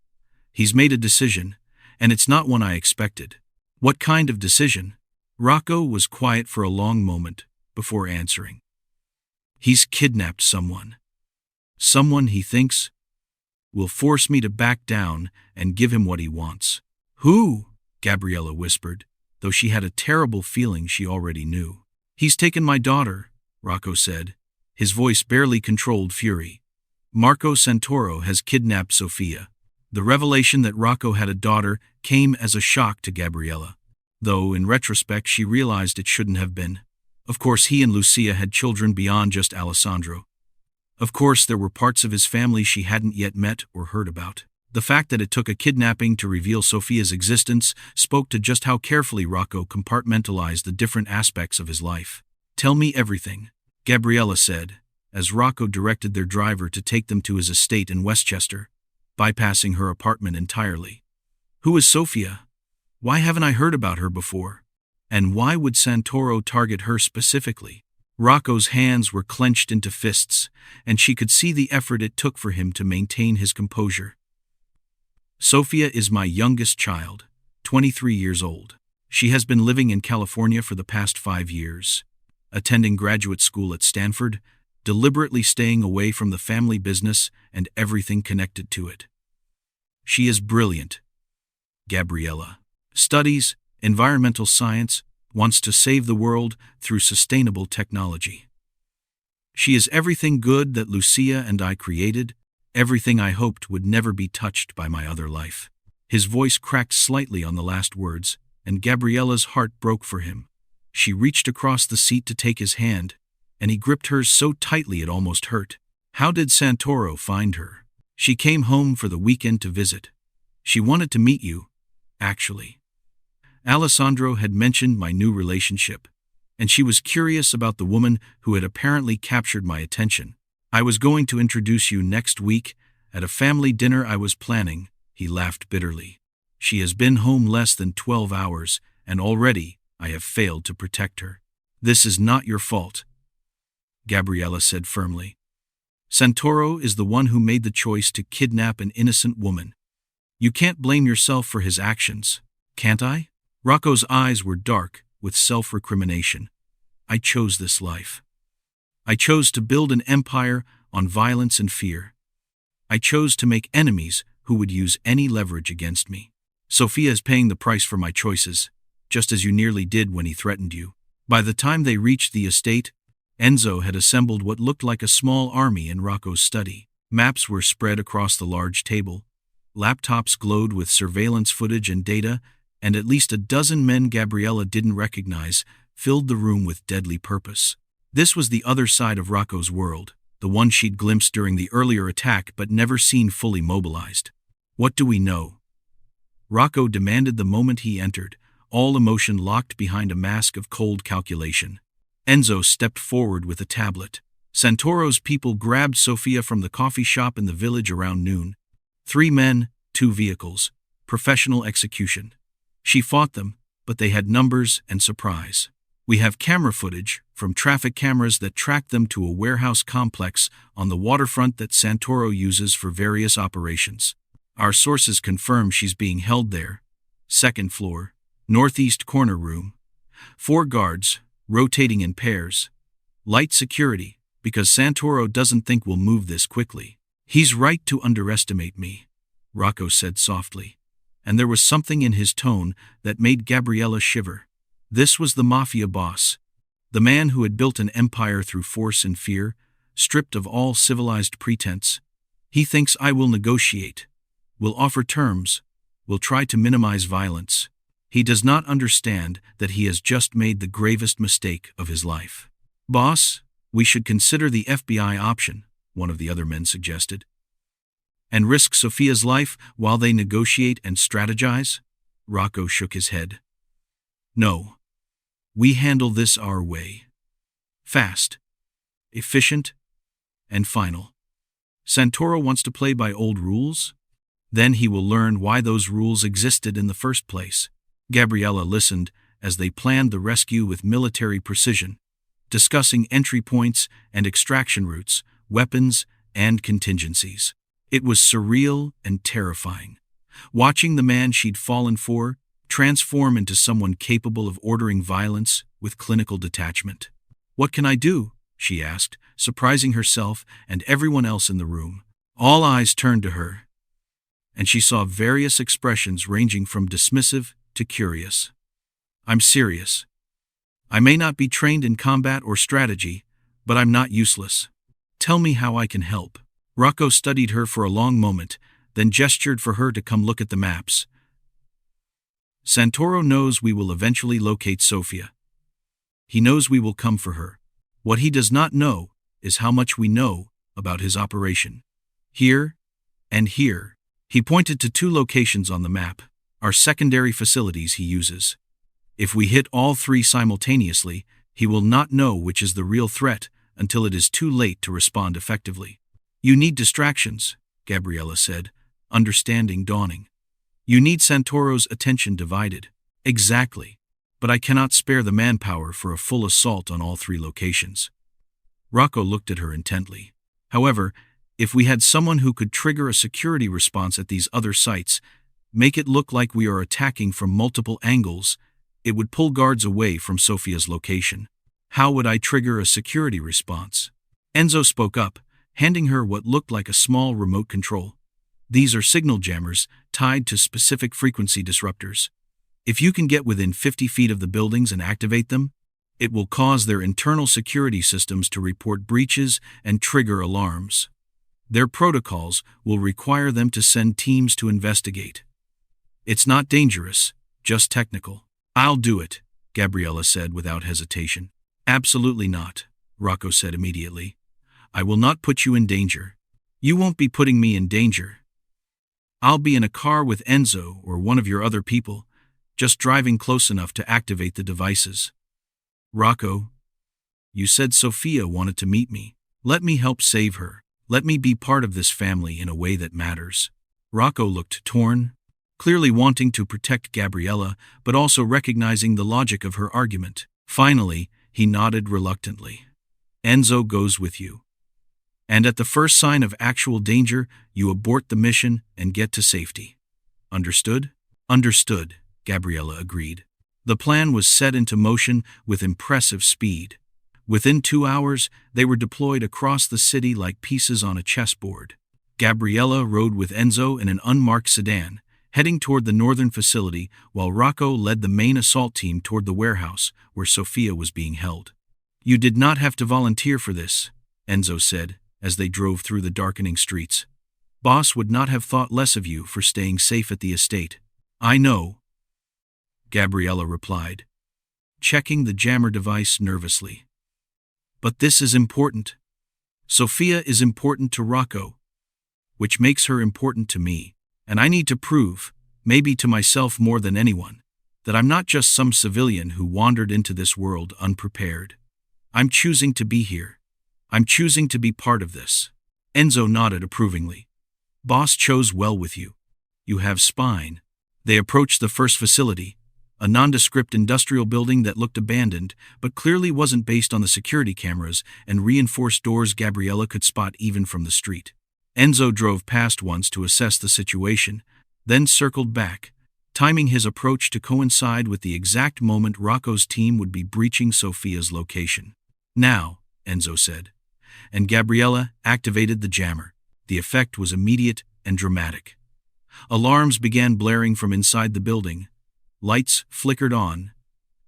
He's made a decision, and it's not one I expected. What kind of decision? Rocco was quiet for a long moment before answering. He's kidnapped someone. Someone he thinks will force me to back down and give him what he wants. Who? Gabriella whispered, though she had a terrible feeling she already knew. He's taken my daughter, Rocco said, his voice barely controlled fury. Marco Santoro has kidnapped Sophia. The revelation that Rocco had a daughter came as a shock to Gabriella, though in retrospect she realized it shouldn't have been. Of course he and Lucia had children beyond just Alessandro. Of course there were parts of his family she hadn't yet met or heard about. The fact that it took a kidnapping to reveal Sophia's existence spoke to just how carefully Rocco compartmentalized the different aspects of his life. Tell me everything, Gabriella said, as Rocco directed their driver to take them to his estate in Westchester, bypassing her apartment entirely. Who is Sophia? Why haven't I heard about her before? And why would Santoro target her specifically? Rocco's hands were clenched into fists, and she could see the effort it took for him to maintain his composure. Sophia is my youngest child, 23 years old. She has been living in California for the past 5 years, attending graduate school at Stanford, deliberately staying away from the family business and everything connected to it. She is brilliant. Gabriella studies environmental science, wants to save the world through sustainable technology. She is everything good that Lucia and I created, everything I hoped would never be touched by my other life. His voice cracked slightly on the last words, and Gabriella's heart broke for him. She reached across the seat to take his hand, and he gripped hers so tightly it almost hurt. How did Santoro find her? She came home for the weekend to visit. She wanted to meet you, actually. Alessandro had mentioned my new relationship, and she was curious about the woman who had apparently captured my attention. I was going to introduce you next week at a family dinner I was planning, he laughed bitterly. She has been home less than 12 hours, and already I have failed to protect her. This is not your fault, Gabriella said firmly. Santoro is the one who made the choice to kidnap an innocent woman. You can't blame yourself for his actions, can't I? Rocco's eyes were dark with self-recrimination. I chose this life. I chose to build an empire on violence and fear. I chose to make enemies who would use any leverage against me. Sophia is paying the price for my choices, just as you nearly did when he threatened you. By the time they reached the estate, Enzo had assembled what looked like a small army in Rocco's study. Maps were spread across the large table. Laptops glowed with surveillance footage and data, and at least a dozen men Gabriella didn't recognize filled the room with deadly purpose. This was the other side of Rocco's world, the one she'd glimpsed during the earlier attack but never seen fully mobilized. What do we know? Rocco demanded the moment he entered, all emotion locked behind a mask of cold calculation. Ex.So stepped forward with a tablet. Santoro's people grabbed Sophia from the coffee shop in the village around noon. 3 men, 2 vehicles. Professional execution. She fought them, but they had numbers and surprise. We have camera footage from traffic cameras that tracked them to a warehouse complex on the waterfront that Santoro uses for various operations. Our sources confirm she's being held there. 2nd floor, northeast corner room. 4 guards, rotating in pairs. Light security, because Santoro doesn't think we'll move this quickly. He's right to underestimate me, Rocco said softly, and there was something in his tone that made Gabriella shiver. This was the Mafia Boss, the man who had built an empire through force and fear, stripped of all civilized pretense. He thinks I will negotiate, will offer terms, will try to minimize violence. He does not understand that he has just made the gravest mistake of his life. Boss, we should consider the FBI option, one of the other men suggested. And risk Sophia's life while they negotiate and strategize? Rocco shook his head. No. We handle this our way. Fast, efficient, and final. Santoro wants to play by old rules? Then he will learn why those rules existed in the first place. Gabriella listened as they planned the rescue with military precision, discussing entry points and extraction routes, weapons and contingencies. It was surreal and terrifying. Watching the man she'd fallen for transform into someone capable of ordering violence with clinical detachment. What can I do? She asked, surprising herself and everyone else in the room. All eyes turned to her, and she saw various expressions ranging from dismissive to curious. I'm serious. I may not be trained in combat or strategy, but I'm not useless. Tell me how I can help. Rocco studied her for a long moment, then gestured for her to come look at the maps. Santoro knows we will eventually locate Sophia. He knows we will come for her. What he does not know is how much we know about his operation. Here and here. He pointed to 2 locations on the map, are secondary facilities he uses. If we hit all 3 simultaneously, he will not know which is the real threat until it is too late to respond effectively. You need distractions, Gabriella said, understanding dawning. You need Santoro's attention divided. Exactly. But I cannot spare the manpower for a full assault on all 3 locations. Rocco looked at her intently. However, if we had someone who could trigger a security response at these other sites, make it look like we are attacking from multiple angles, it would pull guards away from Sophia's location. How would I trigger a security response? Ex.So spoke up, handing her what looked like a small remote control. These are signal jammers tied to specific frequency disruptors. If you can get within 50 feet of the buildings and activate them, it will cause their internal security systems to report breaches and trigger alarms. Their protocols will require them to send teams to investigate. It's not dangerous, just technical. I'll do it, Gabriella said without hesitation. Absolutely not, Rocco said immediately. I will not put you in danger. You won't be putting me in danger. I'll be in a car with Ex.So or one of your other people, just driving close enough to activate the devices. Rocco, you said Sophia wanted to meet me. Let me help save her. Let me be part of this family in a way that matters. Rocco looked torn, clearly wanting to protect Gabriella, but also recognizing the logic of her argument. Finally, he nodded reluctantly. Ex.So goes with you. And at the first sign of actual danger, you abort the mission and get to safety. Understood? Understood, Gabriella agreed. The plan was set into motion with impressive speed. Within 2 hours, they were deployed across the city like pieces on a chessboard. Gabriella rode with Ex.So in an unmarked sedan, heading toward the northern facility, while Rocco led the main assault team toward the warehouse where Sophia was being held. You did not have to volunteer for this, Ex.So said, as they drove through the darkening streets. Boss would not have thought less of you for staying safe at the estate. I know, Gabriella replied, checking the jammer device nervously. But this is important. Sophia is important to Rocco, which makes her important to me, and I need to prove, maybe to myself more than anyone, that I'm not just some civilian who wandered into this world unprepared. I'm choosing to be here. I'm choosing to be part of this. Enzo nodded approvingly. Boss chose well with you. You have spine. They approached the first facility, a nondescript industrial building that looked abandoned, but clearly wasn't based on the security cameras and reinforced doors Gabriella could spot even from the street. Enzo drove past once to assess the situation, then circled back, timing his approach to coincide with the exact moment Rocco's team would be breaching Sophia's location. Now, Enzo said, and Gabriella activated the jammer. The effect was immediate and dramatic. Alarms began blaring from inside the building. Lights flickered on,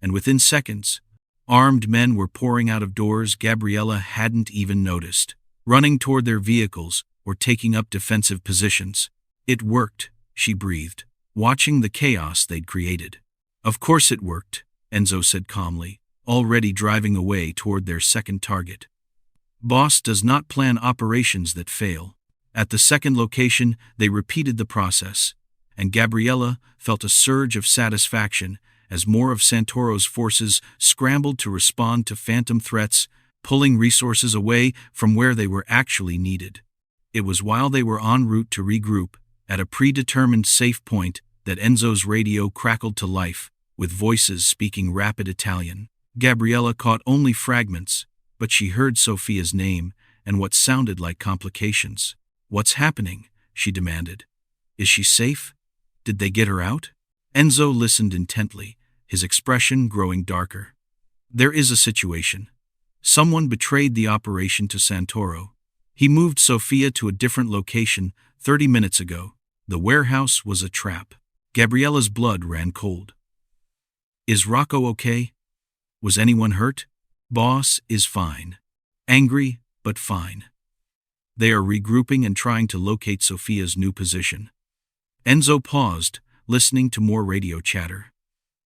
and within seconds, armed men were pouring out of doors Gabriella hadn't even noticed, running toward their vehicles or taking up defensive positions. It worked, she breathed, watching the chaos they'd created. Of course it worked, Enzo said calmly, already driving away toward their second target. Boss does not plan operations that fail. At the second location, they repeated the process, and Gabriella felt a surge of satisfaction as more of Santoro's forces scrambled to respond to phantom threats, pulling resources away from where they were actually needed. It was while they were en route to regroup, at a predetermined safe point, that Enzo's radio crackled to life, with voices speaking rapid Italian. Gabriella caught only fragments, but she heard Sophia's name and what sounded like complications. "What's happening?" she demanded. "Is she safe? Did they get her out?" Enzo listened intently, his expression growing darker. "There is a situation. Someone betrayed the operation to Santoro. He moved Sophia to a different location 30 minutes ago. The warehouse was a trap." Gabriella's blood ran cold. "Is Rocco okay? Was anyone hurt?" "Boss is fine. Angry, but fine. They are regrouping and trying to locate Sophia's new position." Enzo paused, listening to more radio chatter.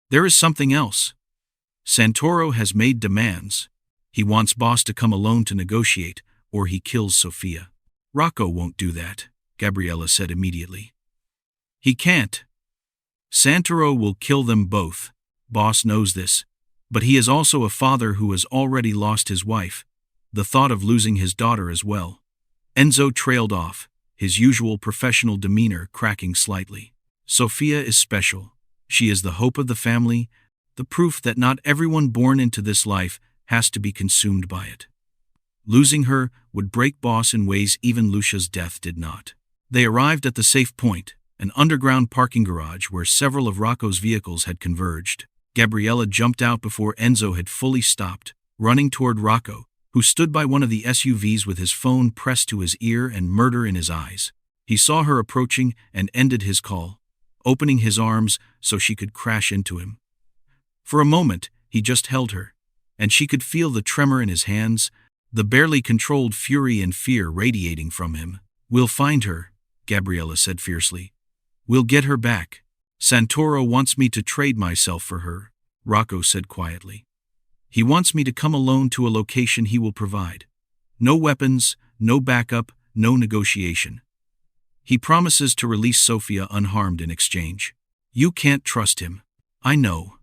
"There is something else. Santoro has made demands. He wants Boss to come alone to negotiate, or he kills Sophia." "Rocco won't do that," Gabriella said immediately. "He can't. Santoro will kill them both. Boss knows this. But he is also a father who has already lost his wife, the thought of losing his daughter as well." Enzo trailed off, his usual professional demeanor cracking slightly. "Sophia is special. She is the hope of the family, the proof that not everyone born into this life has to be consumed by it. Losing her would break Boss in ways even Lucia's death did not." They arrived at the safe point, an underground parking garage where several of Rocco's vehicles had converged. Gabriella jumped out before Enzo had fully stopped, running toward Rocco, who stood by one of the SUVs with his phone pressed to his ear and murder in his eyes. He saw her approaching and ended his call, opening his arms so she could crash into him. For a moment, he just held her, and she could feel the tremor in his hands, the barely controlled fury and fear radiating from him. "We'll find her," Gabriella said fiercely. "We'll get her back. Santoro wants me to trade myself for her," Rocco said quietly. "He wants me to come alone to a location he will provide. No weapons, no backup, no negotiation. He promises to release Sophia unharmed in exchange. You can't trust him. I know.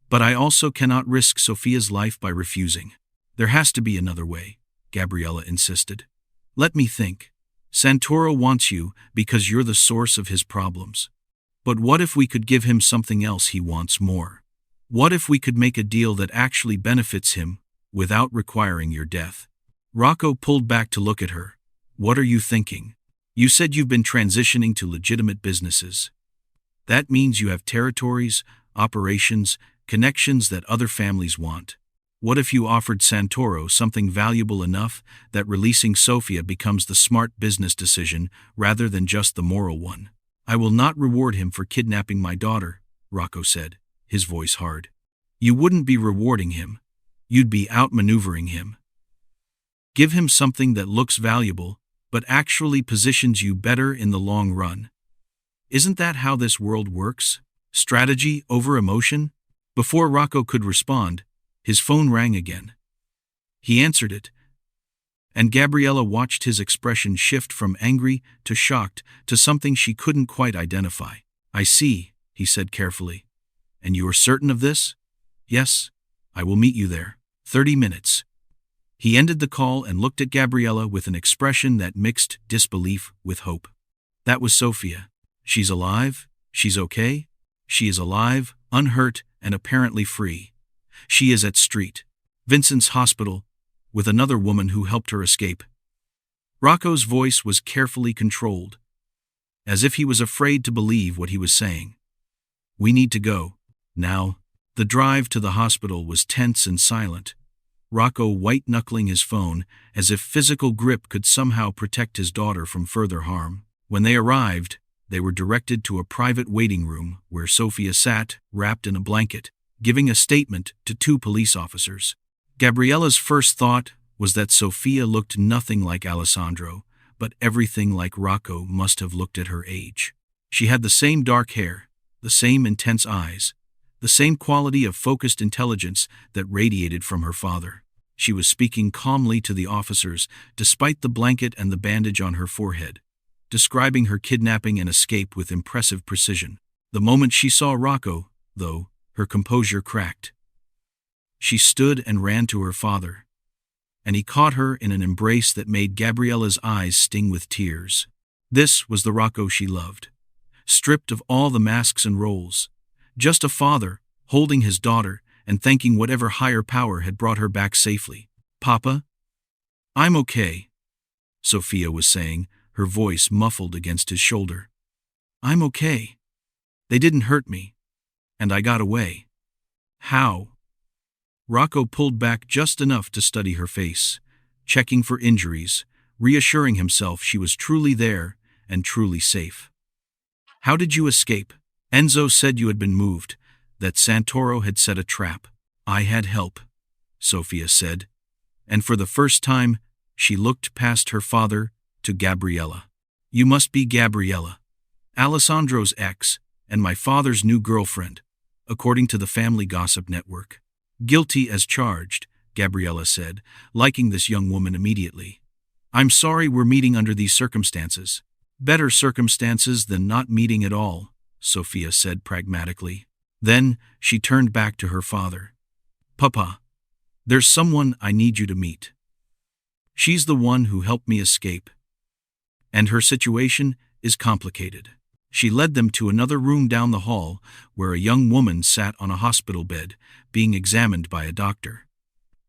But I also cannot risk Sophia's life by refusing. There has to be another way," Gabriella insisted. "Let me think. Santoro wants you because you're the source of his problems. But what if we could give him something else he wants more? What if we could make a deal that actually benefits him, without requiring your death?" Rocco pulled back to look at her. "What are you thinking? You said you've been transitioning to legitimate businesses. That means you have territories, operations, connections that other families want. What if you offered Santoro something valuable enough that releasing Sophia becomes the smart business decision rather than just the moral one?" "I will not reward him for kidnapping my daughter," Rocco said, his voice hard. "You wouldn't be rewarding him. You'd be outmaneuvering him." Give him something that looks valuable, but actually positions you better in the long run. Isn't that how this world works? Strategy over emotion? Before Rocco could respond, his phone rang again. He answered it, and Gabriella watched his expression shift from angry to shocked to something she couldn't quite identify. "I see," he said carefully. "And you are certain of this?" "Yes, I will meet you there. 30 minutes. He ended the call and looked at Gabriella with an expression that mixed disbelief with hope. That was Sophia. She's alive? She's okay? She is alive, unhurt, and apparently free. She is at Street Vincent's hospital, with another woman who helped her escape. Rocco's voice was carefully controlled, as if he was afraid to believe what he was saying. "We need to go. Now." The drive to the hospital was tense and silent, Rocco white-knuckling his phone as if physical grip could somehow protect his daughter from further harm. When they arrived, they were directed to a private waiting room where Sophia sat, wrapped in a blanket, giving a statement to 2 police officers. Gabriella's first thought was that Sophia looked nothing like Alessandro, but everything like Rocco must have looked at her age. She had the same dark hair, the same intense eyes, the same quality of focused intelligence that radiated from her father. She was speaking calmly to the officers, despite the blanket and the bandage on her forehead, describing her kidnapping and escape with impressive precision. The moment she saw Rocco, though, her composure cracked. She stood and ran to her father, and he caught her in an embrace that made Gabriella's eyes sting with tears. This was the Rocco she loved, stripped of all the masks and roles. Just a father, holding his daughter and thanking whatever higher power had brought her back safely. "Papa? I'm okay," Sophia was saying, her voice muffled against his shoulder. "I'm okay. They didn't hurt me, and I got away." "How?" Rocco pulled back just enough to study her face, checking for injuries, reassuring himself she was truly there and truly safe. "How did you escape? Enzo said you had been moved, that Santoro had set a trap." "I had help," Sophia said, and for the first time, she looked past her father to Gabriella. "You must be Gabriella, Alessandro's ex, and my father's new girlfriend, according to the family gossip network." "Guilty as charged," Gabriella said, liking this young woman immediately. "I'm sorry we're meeting under these circumstances." "Better circumstances than not meeting at all," Sophia said pragmatically. Then she turned back to her father. "Papa, there's someone I need you to meet. She's the one who helped me escape, and her situation is complicated." She led them to another room down the hall where a young woman sat on a hospital bed, being examined by a doctor.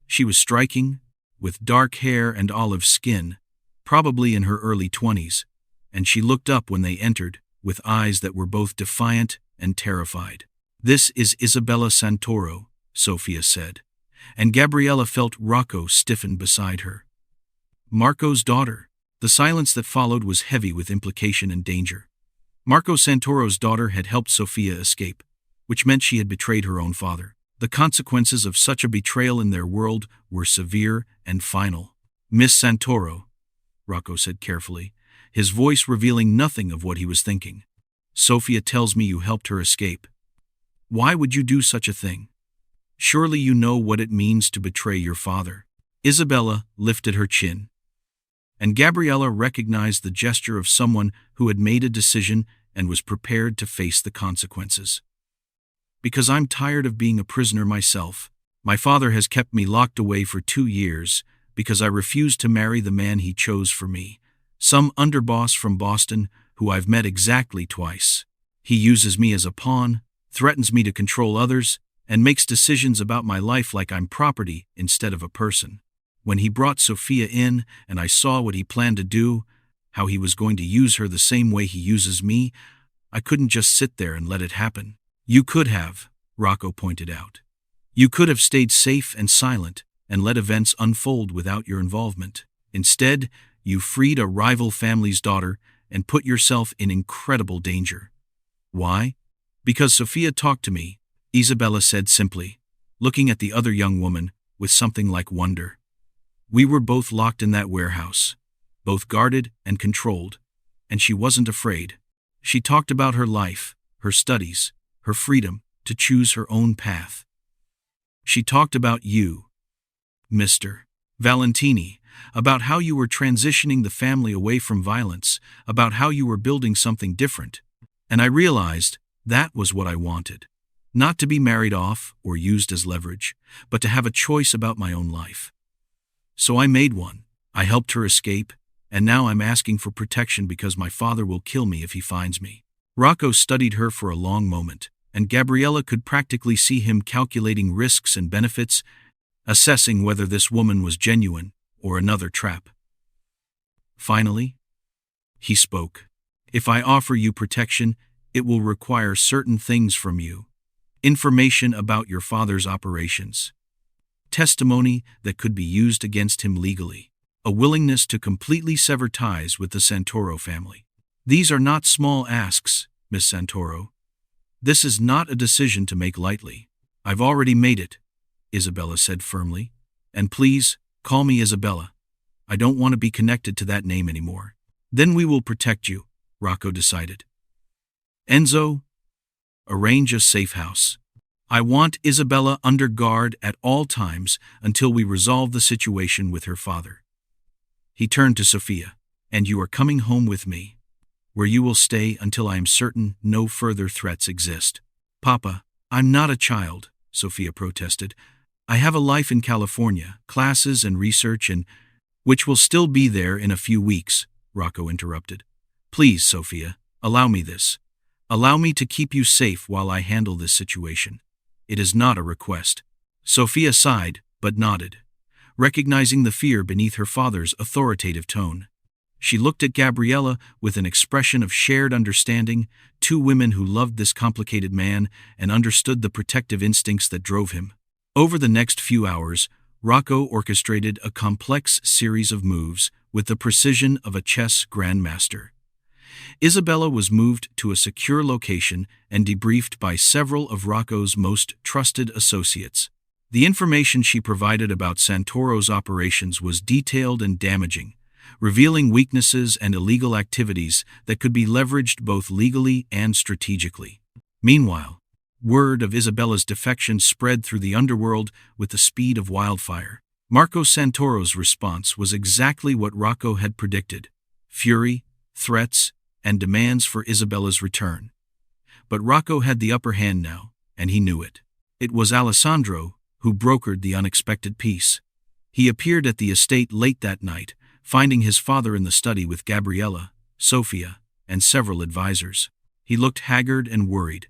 She was striking, with dark hair and olive skin, probably in her early 20s, and she looked up when they entered, with eyes that were both defiant and terrified. "This is Isabella Santoro," Sophia said, and Gabriella felt Rocco stiffen beside her. "Marco's daughter." The silence that followed was heavy with implication and danger. Marco Santoro's daughter had helped Sophia escape, which meant she had betrayed her own father. The consequences of such a betrayal in their world were severe and final. "Miss Santoro," Rocco said carefully, his voice revealing nothing of what he was thinking. "Sophia tells me you helped her escape. Why would you do such a thing? Surely you know what it means to betray your father." Isabella lifted her chin, and Gabriella recognized the gesture of someone who had made a decision and was prepared to face the consequences. "Because I'm tired of being a prisoner myself. My father has kept me locked away for 2 years because I refused to marry the man he chose for me, some underboss from Boston who I've met exactly twice. He uses me as a pawn, threatens me to control others, and makes decisions about my life like I'm property instead of a person. When he brought Sophia in and I saw what he planned to do, how he was going to use her the same way he uses me, I couldn't just sit there and let it happen." "You could have," Rocco pointed out. "You could have stayed safe and silent and let events unfold without your involvement. Instead, you freed a rival family's daughter and put yourself in incredible danger." "Why?" "Because Sophia talked to me," Isabella said simply, looking at the other young woman with something like wonder. We were both locked in that warehouse, both guarded and controlled, and she wasn't afraid. She talked about her life, her studies, her freedom to choose her own path. She talked about you, Mr. Valentini, about how you were transitioning the family away from violence, about how you were building something different. And I realized that was what I wanted. Not to be married off or used as leverage, but to have a choice about my own life. So I made one. I helped her escape, and now I'm asking for protection because my father will kill me if he finds me. Rocco studied her for a long moment, and Gabriella could practically see him calculating risks and benefits, assessing whether this woman was genuine or another trap. Finally, he spoke. If I offer you protection, it will require certain things from you. Information about your father's operations. Testimony that could be used against him legally. A willingness to completely sever ties with the Santoro family. These are not small asks, Miss Santoro. This is not a decision to make lightly. I've already made it, Isabella said firmly. And please, call me Isabella. I don't want to be connected to that name anymore. Then we will protect you, Rocco decided. Enzo, arrange a safe house. I want Isabella under guard at all times until we resolve the situation with her father. He turned to Sophia. And you are coming home with me, where you will stay until I am certain no further threats exist. Papa, I'm not a child, Sophia protested. I have a life in California, classes and research, and which will still be there in a few weeks, Rocco interrupted. Please, Sophia, allow me this. Allow me to keep you safe while I handle this situation. It is not a request. Sophia sighed, but nodded, recognizing the fear beneath her father's authoritative tone. She looked at Gabriella with an expression of shared understanding, two women who loved this complicated man and understood the protective instincts that drove him. Over the next few hours, Rocco orchestrated a complex series of moves with the precision of a chess grandmaster. Isabella was moved to a secure location and debriefed by several of Rocco's most trusted associates. The information she provided about Santoro's operations was detailed and damaging, revealing weaknesses and illegal activities that could be leveraged both legally and strategically. Meanwhile, word of Isabella's defection spread through the underworld with the speed of wildfire. Marco Santoro's response was exactly what Rocco had predicted: fury, threats, and demands for Isabella's return. But Rocco had the upper hand now, and he knew it. It was Alessandro who brokered the unexpected peace. He appeared at the estate late that night, finding his father in the study with Gabriella, Sophia, and several advisors. He looked haggard and worried,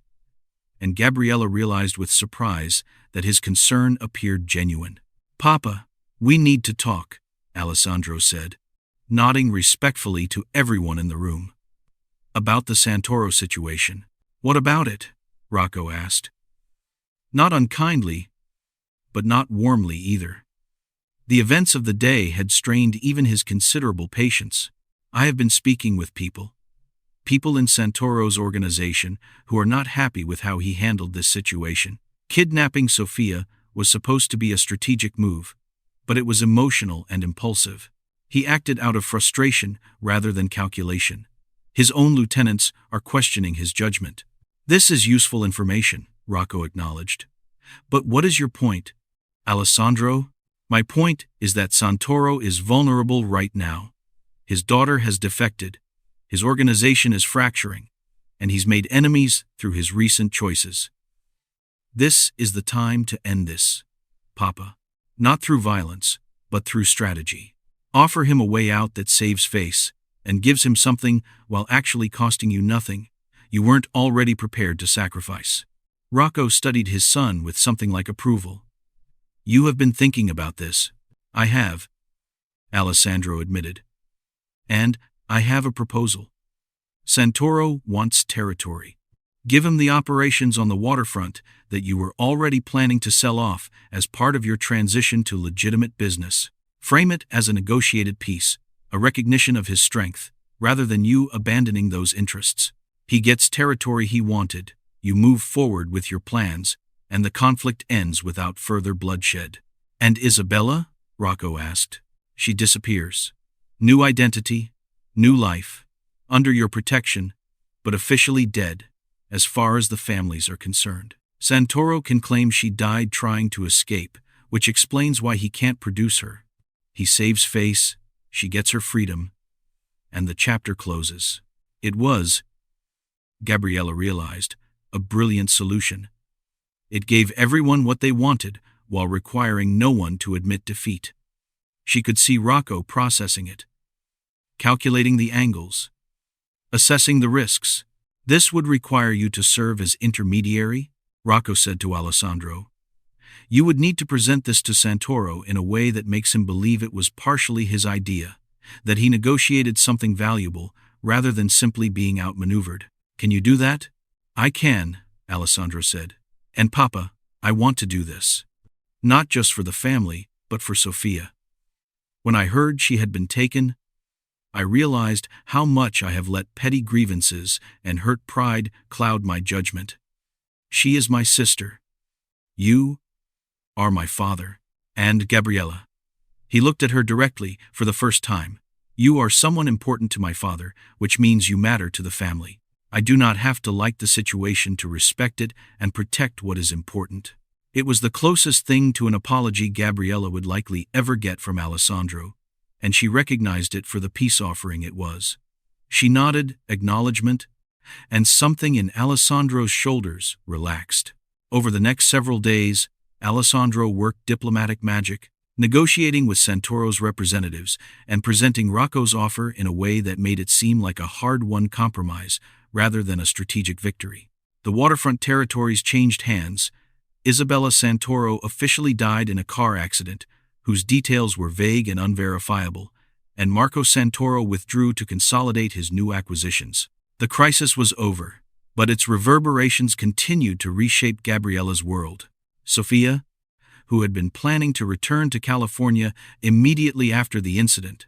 and Gabriella realized with surprise that his concern appeared genuine. "Papa, we need to talk," Alessandro said, nodding respectfully to everyone in the room. "About the Santoro situation." "What about it?" Rocco asked. Not unkindly, but not warmly either. The events of the day had strained even his considerable patience. "I have been speaking with people in Santoro's organization who are not happy with how he handled this situation. Kidnapping Sophia was supposed to be a strategic move, but it was emotional and impulsive. He acted out of frustration rather than calculation. His own lieutenants are questioning his judgment." "This is useful information," Rocco acknowledged. "But what is your point, Alessandro?" "My point is that Santoro is vulnerable right now. His daughter has defected, his organization is fracturing, and he's made enemies through his recent choices. This is the time to end this, Papa. Not through violence, but through strategy. Offer him a way out that saves face, and gives him something while actually costing you nothing you weren't already prepared to sacrifice." Rocco studied his son with something like approval. "You have been thinking about this." "I have," Alessandro admitted. "And I have a proposal. Santoro wants territory. Give him the operations on the waterfront that you were already planning to sell off as part of your transition to legitimate business. Frame it as a negotiated peace, a recognition of his strength, rather than you abandoning those interests. He gets territory he wanted, you move forward with your plans, and the conflict ends without further bloodshed." "And Isabella?" Rocco asked. She disappears. New identity, new life, under your protection, but officially dead, as far as the families are concerned. Santoro can claim she died trying to escape, which explains why he can't produce her. He saves face, she gets her freedom, and the chapter closes. It was, Gabriella realized, a brilliant solution. It gave everyone what they wanted, while requiring no one to admit defeat. She could see Rocco processing it, calculating the angles, assessing the risks. "This would require you to serve as intermediary," Rocco said to Alessandro. "You would need to present this to Santoro in a way that makes him believe it was partially his idea, that he negotiated something valuable, rather than simply being outmaneuvered. Can you do that?" "I can," Alessandro said. "And Papa, I want to do this. Not just for the family, but for Sophia. When I heard she had been taken, I realized how much I have let petty grievances and hurt pride cloud my judgment. She is my sister. You are my father." "And Gabriella." He looked at her directly for the first time. "You are someone important to my father, which means you matter to the family. I do not have to like the situation to respect it and protect what is important." It was the closest thing to an apology Gabriella would likely ever get from Alessandro, and she recognized it for the peace offering it was. She nodded, acknowledgement, and something in Alessandro's shoulders relaxed. Over the next several days, Alessandro worked diplomatic magic, negotiating with Santoro's representatives and presenting Rocco's offer in a way that made it seem like a hard-won compromise rather than a strategic victory. The waterfront territories changed hands. Isabella Santoro officially died in a car accident, whose details were vague and unverifiable, and Marco Santoro withdrew to consolidate his new acquisitions. The crisis was over, but its reverberations continued to reshape Gabriella's world. Sophia, who had been planning to return to California immediately after the incident,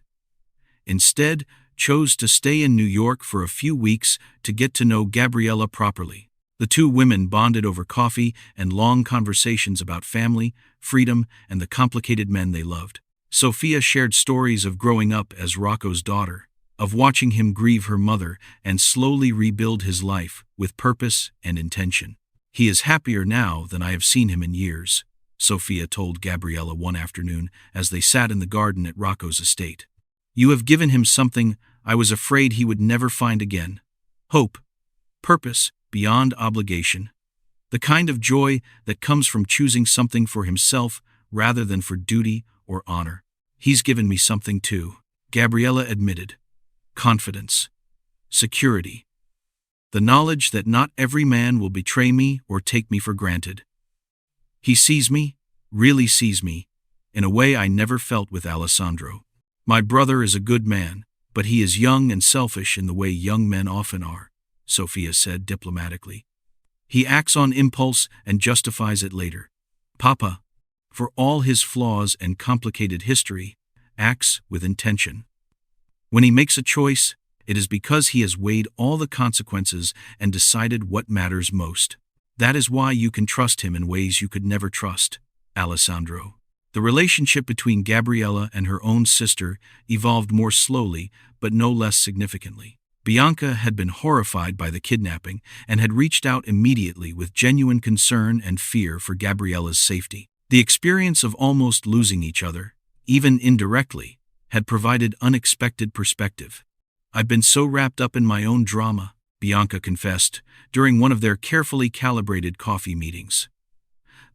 instead chose to stay in New York for a few weeks to get to know Gabriella properly. The two women bonded over coffee and long conversations about family, freedom, and the complicated men they loved. Sophia shared stories of growing up as Rocco's daughter, of watching him grieve her mother and slowly rebuild his life with purpose and intention. "He is happier now than I have seen him in years," Sophia told Gabriella one afternoon as they sat in the garden at Rocco's estate. "You have given him something I was afraid he would never find again. Hope, purpose, beyond obligation. The kind of joy that comes from choosing something for himself rather than for duty or honor. He's given me something too," Gabriella admitted. "Confidence. Security. The knowledge that not every man will betray me or take me for granted. He sees me, really sees me, in a way I never felt with Alessandro. My brother is a good man, but he is young and selfish in the way young men often are," Sophia said diplomatically. "He acts on impulse and justifies it later. Papa, for all his flaws and complicated history, acts with intention. When he makes a choice, it is because he has weighed all the consequences and decided what matters most. That is why you can trust him in ways you could never trust, Alessandro." The relationship between Gabriella and her own sister evolved more slowly, but no less significantly. Bianca had been horrified by the kidnapping and had reached out immediately with genuine concern and fear for Gabriella's safety. The experience of almost losing each other, even indirectly, had provided unexpected perspective. "I've been so wrapped up in my own drama," Bianca confessed during one of their carefully calibrated coffee meetings.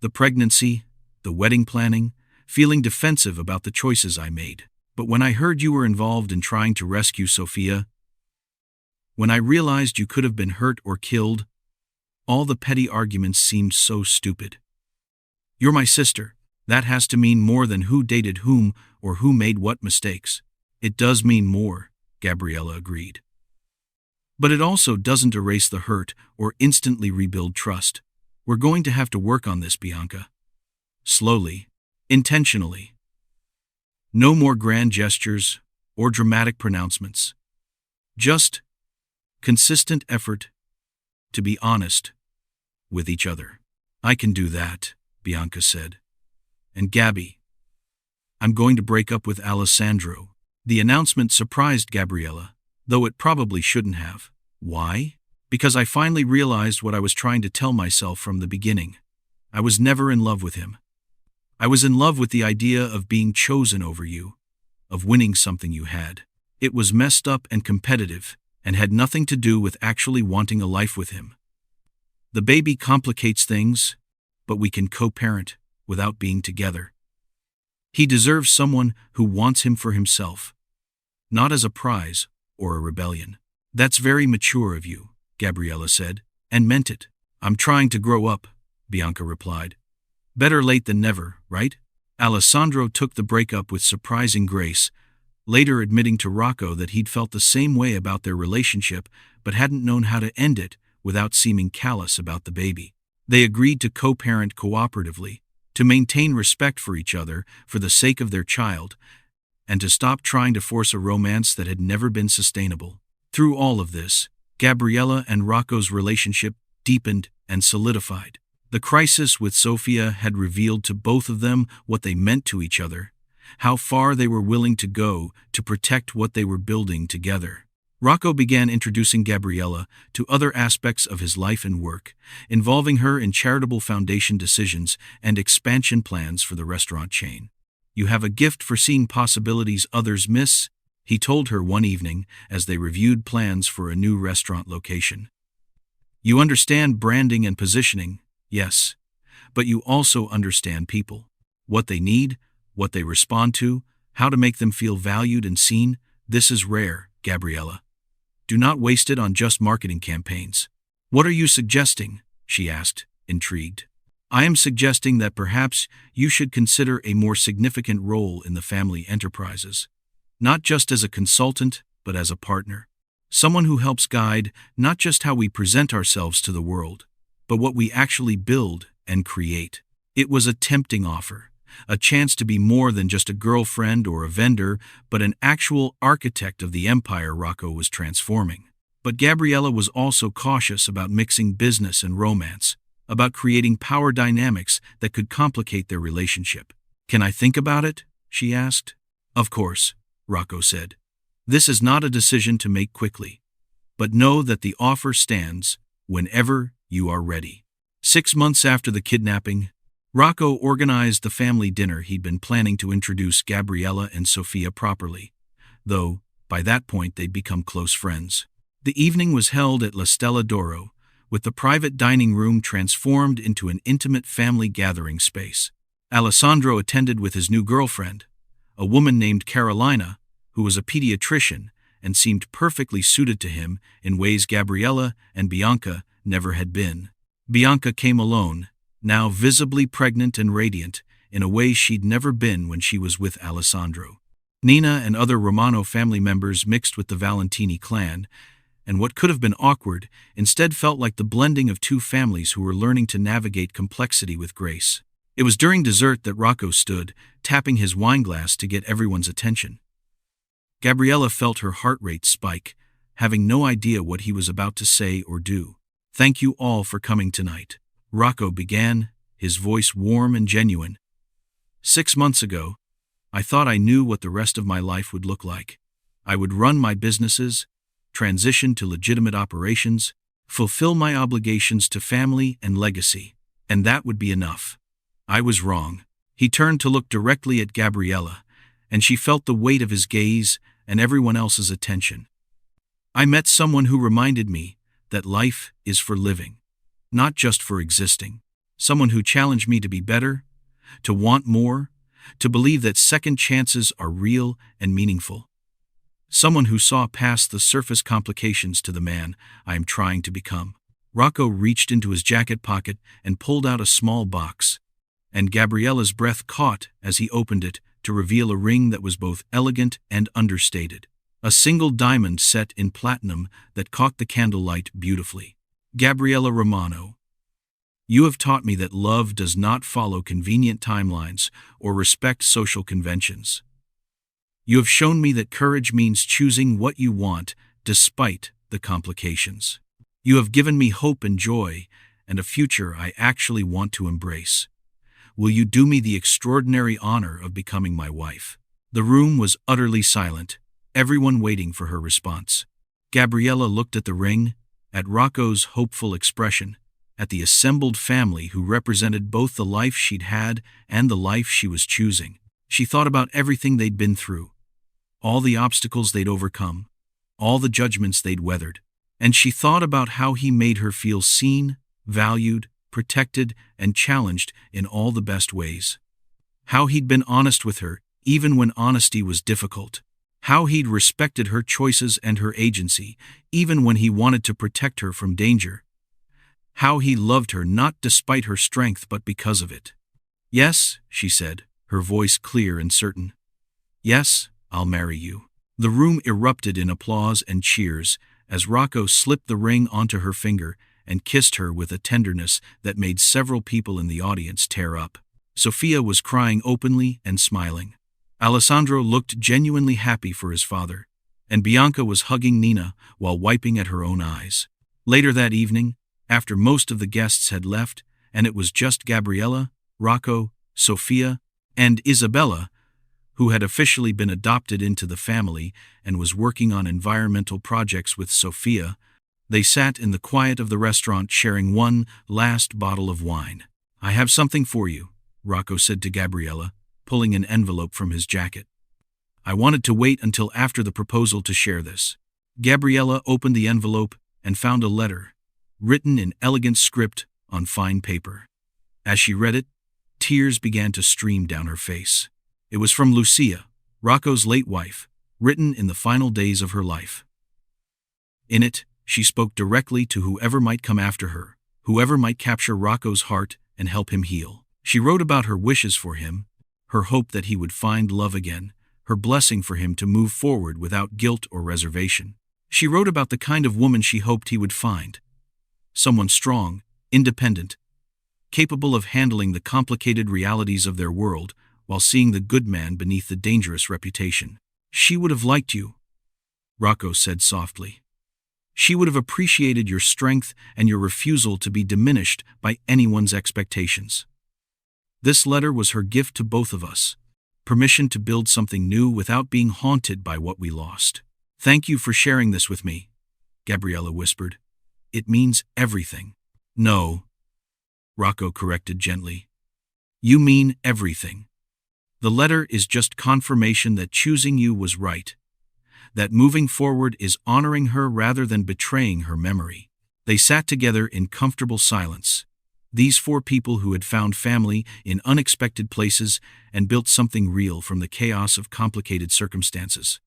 "The pregnancy, the wedding planning, feeling defensive about the choices I made. But when I heard you were involved in trying to rescue Sophia, when I realized you could have been hurt or killed, all the petty arguments seemed so stupid. You're my sister. That has to mean more than who dated whom or who made what mistakes." "It does mean more," Gabriella agreed. "But it also doesn't erase the hurt or instantly rebuild trust. We're going to have to work on this, Bianca. Slowly, intentionally. No more grand gestures or dramatic pronouncements. Just consistent effort to be honest with each other." "I can do that," Bianca said. "And Gabby, I'm going to break up with Alessandro. The announcement surprised Gabriella, though it probably shouldn't have. Why? Because I finally realized what I was trying to tell myself from the beginning. I was never in love with him. I was in love with the idea of being chosen over you, of winning something you had. It was messed up and competitive, and had nothing to do with actually wanting a life with him. The baby complicates things, but we can co-parent without being together. He deserves someone who wants him for himself, not as a prize or a rebellion. That's very mature of you, Gabriella said, and meant it. I'm trying to grow up, Bianca replied. Better late than never, right? Alessandro took the breakup with surprising grace, later admitting to Rocco that he'd felt the same way about their relationship but hadn't known how to end it without seeming callous about the baby. They agreed to co-parent cooperatively, to maintain respect for each other for the sake of their child, and to stop trying to force a romance that had never been sustainable. Through all of this, Gabriella and Rocco's relationship deepened and solidified. The crisis with Sophia had revealed to both of them what they meant to each other, how far they were willing to go to protect what they were building together. Rocco began introducing Gabriella to other aspects of his life and work, involving her in charitable foundation decisions and expansion plans for the restaurant chain. You have a gift for seeing possibilities others miss, he told her one evening as they reviewed plans for a new restaurant location. You understand branding and positioning, yes, but you also understand people. What they need, what they respond to, how to make them feel valued and seen. This is rare, Gabriella. Do not waste it on just marketing campaigns. What are you suggesting? She asked, intrigued. I am suggesting that perhaps you should consider a more significant role in the family enterprises. Not just as a consultant, but as a partner. Someone who helps guide not just how we present ourselves to the world, but what we actually build and create. It was a tempting offer, a chance to be more than just a girlfriend or a vendor, but an actual architect of the empire Rocco was transforming. But Gabriella was also cautious about mixing business and romance, about creating power dynamics that could complicate their relationship. Can I think about it? She asked. Of course, Rocco said. This is not a decision to make quickly, but know that the offer stands whenever you are ready. 6 months after the kidnapping, Rocco organized the family dinner he'd been planning to introduce Gabriella and Sophia properly, though, by that point they'd become close friends. The evening was held at La Stella d'Oro, with the private dining room transformed into an intimate family gathering space. Alessandro attended with his new girlfriend, a woman named Carolina, who was a pediatrician and seemed perfectly suited to him in ways Gabriella and Bianca never had been. Bianca came alone, now visibly pregnant and radiant, in a way she'd never been when she was with Alessandro. Nina and other Romano family members mixed with the Valentini clan, and what could have been awkward instead felt like the blending of two families who were learning to navigate complexity with grace. It was during dessert that Rocco stood, tapping his wineglass to get everyone's attention. Gabriella felt her heart rate spike, having no idea what he was about to say or do. Thank you all for coming tonight, Rocco began, his voice warm and genuine. 6 months ago, I thought I knew what the rest of my life would look like. I would run my businesses, transition to legitimate operations, fulfill my obligations to family and legacy, and that would be enough. I was wrong. He turned to look directly at Gabriella, and she felt the weight of his gaze and everyone else's attention. I met someone who reminded me that life is for living, not just for existing. Someone who challenged me to be better, to want more, to believe that second chances are real and meaningful. Someone who saw past the surface complications to the man I am trying to become. Rocco reached into his jacket pocket and pulled out a small box, and Gabriella's breath caught as he opened it to reveal a ring that was both elegant and understated. A single diamond set in platinum that caught the candlelight beautifully. Gabriella Romano, you have taught me that love does not follow convenient timelines or respect social conventions. You have shown me that courage means choosing what you want despite the complications. You have given me hope and joy and a future I actually want to embrace. will you do me the extraordinary honor of becoming my wife?" The room was utterly silent, everyone waiting for her response. Gabriella looked at the ring, at Rocco's hopeful expression, at the assembled family who represented both the life she'd had and the life she was choosing. She thought about everything they'd been through, all the obstacles they'd overcome, all the judgments they'd weathered, and she thought about how he made her feel seen, valued, protected, and challenged in all the best ways. How he'd been honest with her, even when honesty was difficult. How he'd respected her choices and her agency, even when he wanted to protect her from danger. How he loved her not despite her strength but because of it. "Yes," she said, her voice clear and certain. "Yes, I'll marry you." The room erupted in applause and cheers as Rocco slipped the ring onto her finger and kissed her with a tenderness that made several people in the audience tear up. Sophia was crying openly and smiling. Alessandro looked genuinely happy for his father, and Bianca was hugging Nina while wiping at her own eyes. Later that evening, after most of the guests had left, and it was just Gabriella, Rocco, Sophia, and Isabella, who had officially been adopted into the family and was working on environmental projects with Sophia, they sat in the quiet of the restaurant sharing one last bottle of wine. "I have something for you," Rocco said to Gabriella, pulling an envelope from his jacket. "I wanted to wait until after the proposal to share this." Gabriella opened the envelope and found a letter, written in elegant script on fine paper. As she read it, tears began to stream down her face. It was from Lucia, Rocco's late wife, written in the final days of her life. In it, she spoke directly to whoever might come after her, whoever might capture Rocco's heart and help him heal. She wrote about her wishes for him, her hope that he would find love again, her blessing for him to move forward without guilt or reservation. She wrote about the kind of woman she hoped he would find. Someone strong, independent, capable of handling the complicated realities of their world while seeing the good man beneath the dangerous reputation. "She would have liked you," Rocco said softly. "She would have appreciated your strength and your refusal to be diminished by anyone's expectations." This letter was her gift to both of us, permission to build something new without being haunted by what we lost. "Thank you for sharing this with me," Gabriella whispered. "It means everything." "No," Rocco corrected gently. "You mean everything. The letter is just confirmation that choosing you was right, that moving forward is honoring her rather than betraying her memory." They sat together in comfortable silence. These four people who had found family in unexpected places and built something real from the chaos of complicated circumstances.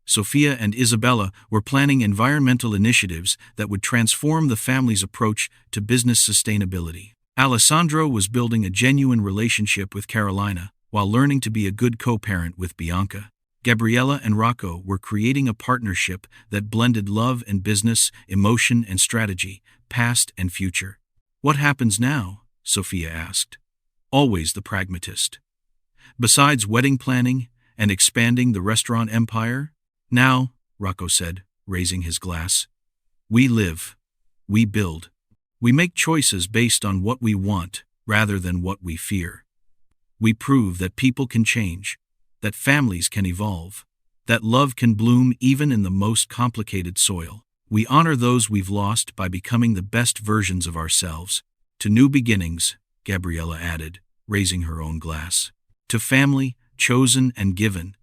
Sophia and Isabella were planning environmental initiatives that would transform the family's approach to business sustainability. Alessandro was building a genuine relationship with Carolina, while learning to be a good co-parent with Bianca. Gabriella and Rocco were creating a partnership that blended love and business, emotion and strategy, past and future. "What happens now?" Sophia asked. "Always the pragmatist. Besides wedding planning and expanding the restaurant empire, now," Rocco said, raising his glass, "we live, we build. We make choices based on what we want rather than what we fear. We prove that people can change, that families can evolve, that love can bloom even in the most complicated soil. We honor those we've lost by becoming the best versions of ourselves. To new beginnings," Gabriella added, raising her own glass. "To family, chosen and given,"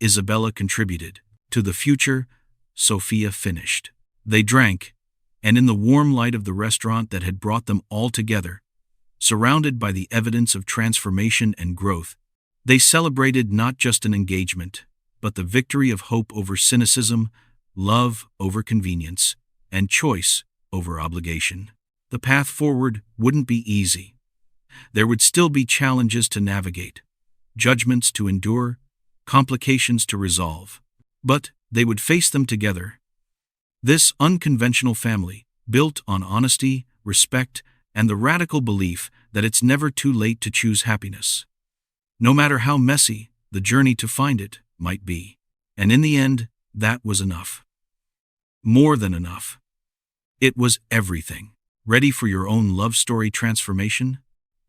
Isabella contributed. "To the future," Sophia finished. They drank, and in the warm light of the restaurant that had brought them all together, surrounded by the evidence of transformation and growth, they celebrated not just an engagement, but the victory of hope over cynicism, love over convenience, and choice over obligation. The path forward wouldn't be easy. There would still be challenges to navigate, judgments to endure, complications to resolve. But they would face them together. This unconventional family, built on honesty, respect, and the radical belief that it's never too late to choose happiness, no matter how messy the journey to find it might be. And in the end, that was enough. More than enough. It was everything. Ready for your own love story transformation?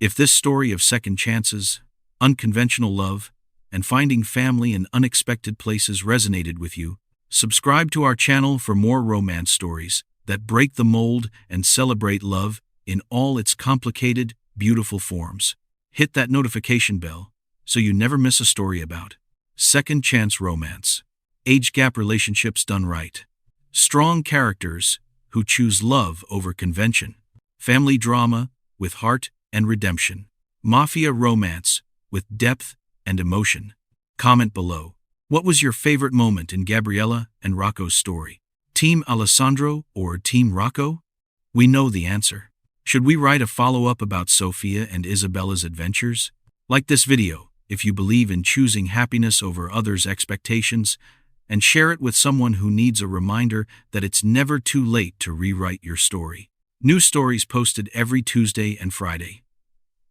If this story of second chances, unconventional love, and finding family in unexpected places resonated with you, subscribe to our channel for more romance stories that break the mold and celebrate love in all its complicated, beautiful forms. Hit that notification bell so you never miss a story about second chance romance, age gap relationships done right, strong characters who choose love over convention, family drama with heart and redemption, mafia romance with depth and emotion. Comment below. What was your favorite moment in Gabriella and Rocco's story? Team Alessandro or Team Rocco? We know the answer. Should we write a follow-up about Sophia and Isabella's adventures? Like this video if you believe in choosing happiness over others' expectations, and share it with someone who needs a reminder that it's never too late to rewrite your story. New stories posted every Tuesday and Friday.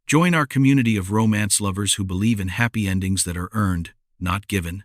Join our community of romance lovers who believe in happy endings that are earned, not given.